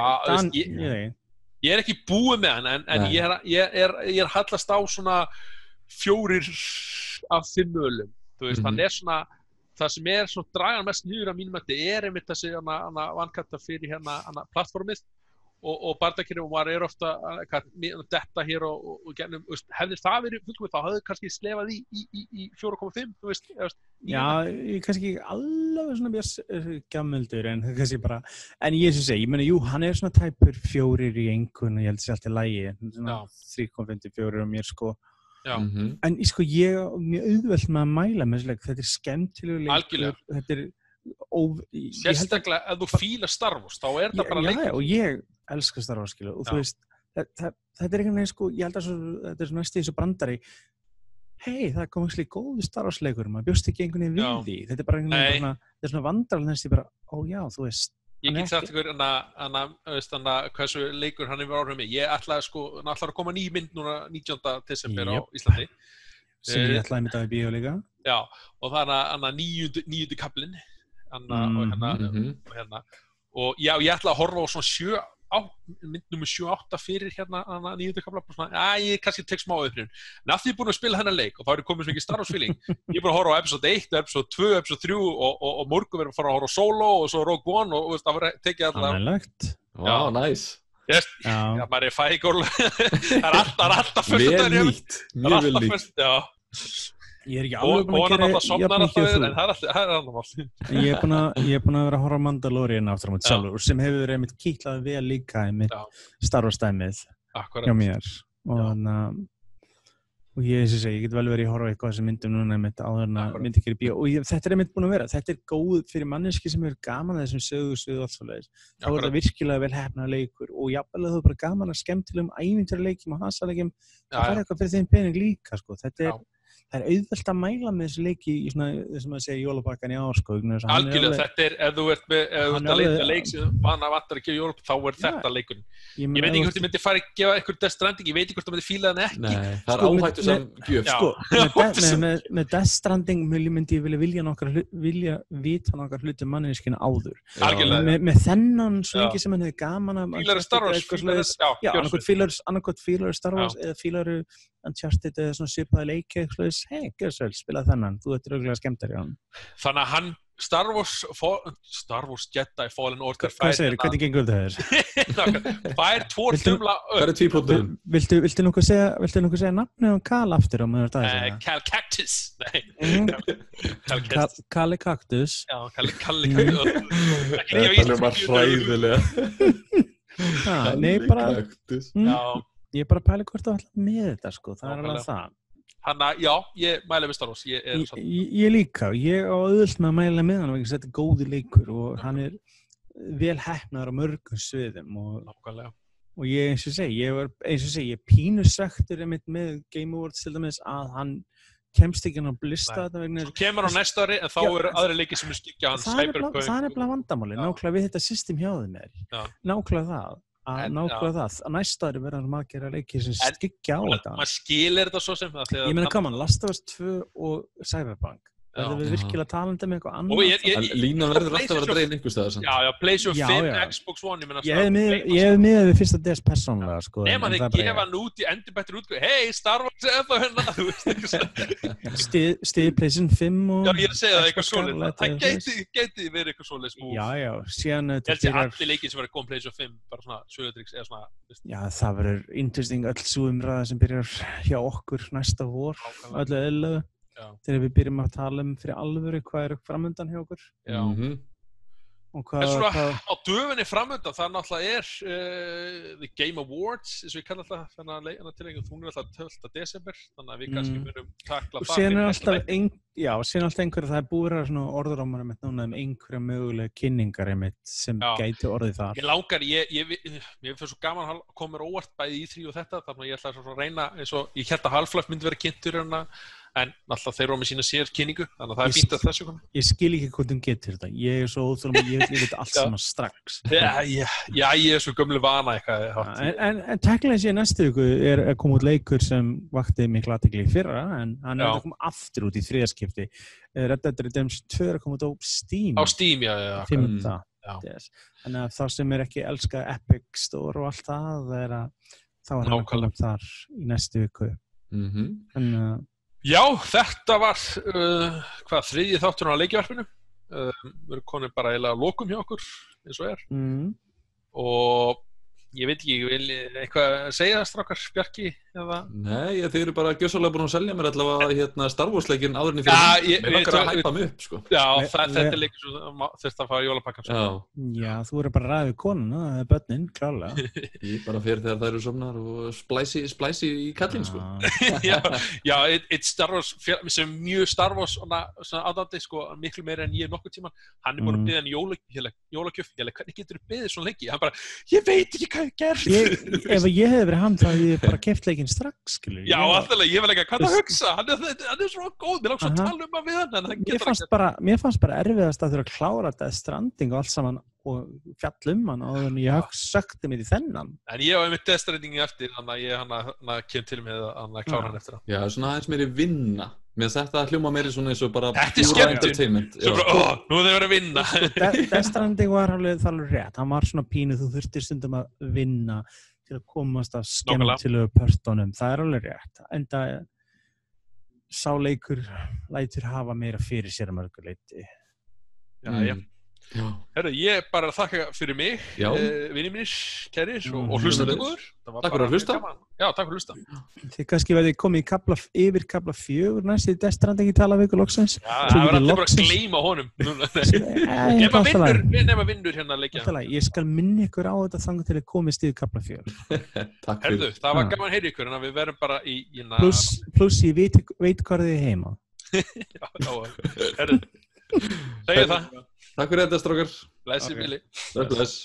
ég er ekki búið með hann en ég er hallast á svona 4 af 5 ölum þú veist, hann er svona það sem er svona dragan mest niður af mínum þetta er einmitt þessi vankanta fyrir plattformið og bardakirinn og maður er ofta detta hér og gennum hefði það verið fullkomið þá hafði kannski slefað í 4,5 þú veist Já, ég kannski ekki alveg svona mjög gammeldur en kannski bara en ég segi, ég meina, hann er svona tæpur 4 í einhvern og ég held sér allt í lagi 3,54 á mér en ég er mjög auðvelt með að mæla með þetta er skemmtilegur leikur þetta er sérstaklega ef þú fílar Star Wars þá er það bara leikur og ég elska Star Wars og þú veist þetta er einhvern veginn ég held að þetta er næstu eins og brandari það kom ekki góðu Star Wars leikur maður bjóst ekki einhvern veginn við því þetta er bara einhvern veginn þetta er svona vandrarlega næstu bara þú veist Ég get sagt ykkur hversu leikur hann hefur áhrif mig. Ég ætlaði að koma ný mynd núna 19. desember á Íslandi. Sem ég ætlaði með það í bíó líka. Já, og það er 9. kaflinn. Og já, ég ætlaði að horfa á svona mynd nummer 7-8 fyrir 9. kafla. Ég kannski tek smá upprifun. En af því ég er búin að spila hennar leik og þá er komið svo mikið Star Wars feeling. Ég er búin að horfa á episode 1, episode 2, episode 3 og morgun verður að fara að horfa á Solo og svo Rogue One og það var tekið allar. Ánægilegt. Wow, nice. Já, maður er fægól. Það er alltaf fyrst vel nýtt, mjög vel nýtt. Ég er ekki alveg búin að Konan gera alltaf sofnar alltaf við, en það er annar mál. Ég er búin að vera að horfa á Mandalorian aftur á móti sjálfur, sem hefur verið einmitt kítlað vel líka einmitt Star Wars dæmið hjá mér og ég get vel verið að horfa eitthvað sem myndum núna einmitt áður en að myndi ekki í bíó og þetta er einmitt búin að vera, þetta er góð fyrir manneski sem er gaman að þessum sögusvið og allt svoleiðis, þá er það virkilega vel heppnaður leikur og jafnvel að þú bara gaman að skemmtilegum ævintýraleikjum og hasaleikjum, það er eitthvað fyrir þeim pening líka sko, það er auðvelt að mæla með þessu leiki í svona, þessum að segja jólapakkan í ár sko. Algjörlega, þetta er, ef þú ert að leita leik sem vantar að gefa jólapakkan, þá er þetta leikurinn. Ég veit ekki hvort ég myndi fara að gefa eitthvað Death Stranding, ég veit ekki hvort það myndi fíla þann ekki. Nei, það er áhættu sem gjöf. Sko, með Death Stranding myndi ég vilja vita nokkar hluti manneskina áður. Algjörlega. Með þennan svo ekki sem hann hefði gaman að... Fílar Star Wars. Já, annarkot fílar Star Wars eða fílar Uncharted eða svona svipaði leiki hei, gjörðu spila þennan, þú ert örugglega skemmtari á hann. Þannig að hann Star Wars Jedi Fallen Order Hvað segir, hvernig gengur þetta fær tvo tumla Hvað er tvípótturinn? Viltu nokkuð segja nafnið á Kal aftur á meður það? Cal Cactus Kali Cactus Já, Kalli Cactus Þetta er bara hræðilega Nei, bara Já Ég er bara að pæla hvort þú ætla með þetta sko, það er alveg það. Hanna, já, ég mæla með Star Wars, ég líka, ég á auðvelt með að mæla með hann, þetta er góði leikur og hann er vel heppnaður á mörgum sviðum og ég eins og segi, ég er pínusvektur með Game Awards til dæmis að hann kemst ekki hann að blista þetta vegna. Svo kemur á næsta ári en þá eru aðri leikir sem skikja hann Cyberpunk. Það er bara vandamáli, nákvæmlega við þetta system hjá þeim nákvæmlega það. Nákvæmlega það, að næsta ári verður margir að leiki sem skikja á þetta. Maður skilir þetta svo sem það. Ég meina, come on, Last of Us 2 og Cyberpunk. Það við virkilega talandi með eitthvað annað. Línan verður alltaf að vera dregin einhvers staðar. Já, PlayStation 5, Xbox One, ég hef miðað við fyrsta DS persónulega, sko. Nema þeir gefa hann út í endurbættir útgöð, hey, Star Wars eða hérna, þú veist eitthvað. Stið PlayStation 5 og... Já, ég er að segja það eitthvað svoleiðis. Það gæti verið eitthvað svoleiðis múl. Já, síðan... Ég held að allir leikir sem verður komið PlayStation 5, bara svona sögutryggs eða svona... Já, það verður interesting öll sú umræða sem byrjar hjá okkur næsta vor, öllu eðlilegu. Þegar við byrjum að tala fyrir alvöru hvað er framundan hjá okkur. Já. En svona á döfunni framundan, það náttúrulega The Game Awards, eins og ég kalla alltaf þennan tilengju, hún er alltaf 12. desember, þannig að við kannski munum takla það. Síðan alltaf einhverja, það er búið að svona orðurómar núna einhverja mögulega kynningar sem gæti orðið þar. Ég langar, ég finnst svo gaman að koma mér óvart bæði í 3 og þetta, þannig að ég ætla að reyna, eins og ég held að Half-Life myndi vera kynntur hérna, en alltaf þeir eru með sína kynningu, þannig að það er fínt að þessu komi. Ég skil ekki hvort getur þetta, ég er svo óþólum, ég veit allt saman strax. Já, ég er svo gömlu vana eitthvað. En tæknilega sé næstu viku er koma út leikur sem vakti mikla athygli í fyrra, en hann er að koma aftur út í 3. skipti. Red Dead Redemption 2 er að koma út á Steam. Á Steam, já. 5. Þannig að það sem er ekki elska Epic Store og allt það, þá er hann að koma upp þar í næstu viku. Já, þetta var þriðji þátturinn á leikjavarpinu. Við erum konið bara eiginlega að lokum hjá okkur, eins og er. Og ég veit ekki, vil eitthvað segja strákar, Bjarki? Eða? Nei, þeir eru bara gjörsamlega búin að selja mér allavega Star Wars leikinn áðurinn í fyrir. Mér langar að hæpa mig upp, sko. Já, þetta er leikur sem þurft að fara í jólapakkan. Já, þú eru bara ræðið konuna, það er börnin, klálega. Ég bara fer þegar þær eru somnar og splæsi í kallinn, sko. Já, eitt Star Wars, sem mjög Star Wars aðdandi, sko, miklu meira en ég nokkuð tíman, hann er búin að biðja hann jólagjöf, hvernig getur þú biðið svona leiki? Hann bara, ég veit ekki hvað ég gerði. Ef ég hefði verið hann, þá hefði ég bara keypt leikinn strax, skilur. Já, alltaf, ég var ekki hvað að hugsa, hann er svo góð, mér langt svo að tala við hann, en hann getur ekki. Mér fannst bara erfiðast að þurfa að klára Death Stranding og allt saman og fjall mann og þannig ég sökti mig í þennan. En ég var einmitt Death Stranding eftir, þannig að ég kem til með að klára hann eftir hann. Já, svona aðeins meiri vinna. Mér þetta hljóma meiri svona eins og bara þetta er skemmtun. Svo bara, nú er þeir verið að vinna. Death Stranding var alveg rétt, hann var svona pínu, þú þurftir stundum að vinna til að komast að skemmtilegu pörtunum, það er alveg rétt. Enda sá leikur lætur hafa meira fyrir sér að mörgu leyti. Já. Herru, ég bara þakka fyrir mig, vinir mínir, kærir og hlustendur. Takk fyrir að hlusta. Já, takk fyrir að hlusta. Þið kannski verðið komið yfir kapla 4 næst í Destrandingi talavíku loksins. Já, það var allir bara að gleyma honum. Nema vinnur hérna að leikja. Ég skal minna ykkur á þetta þannig til að komist yfir kapla 4. Takk fyrir. Herðu, það var gaman að heyra ykkur, en við verðum bara í Pluss ég veit hvað þið er heima. Já, herðu. Segja það. Takk fyrir þetta, strákar. Blessi, Billy. Bless.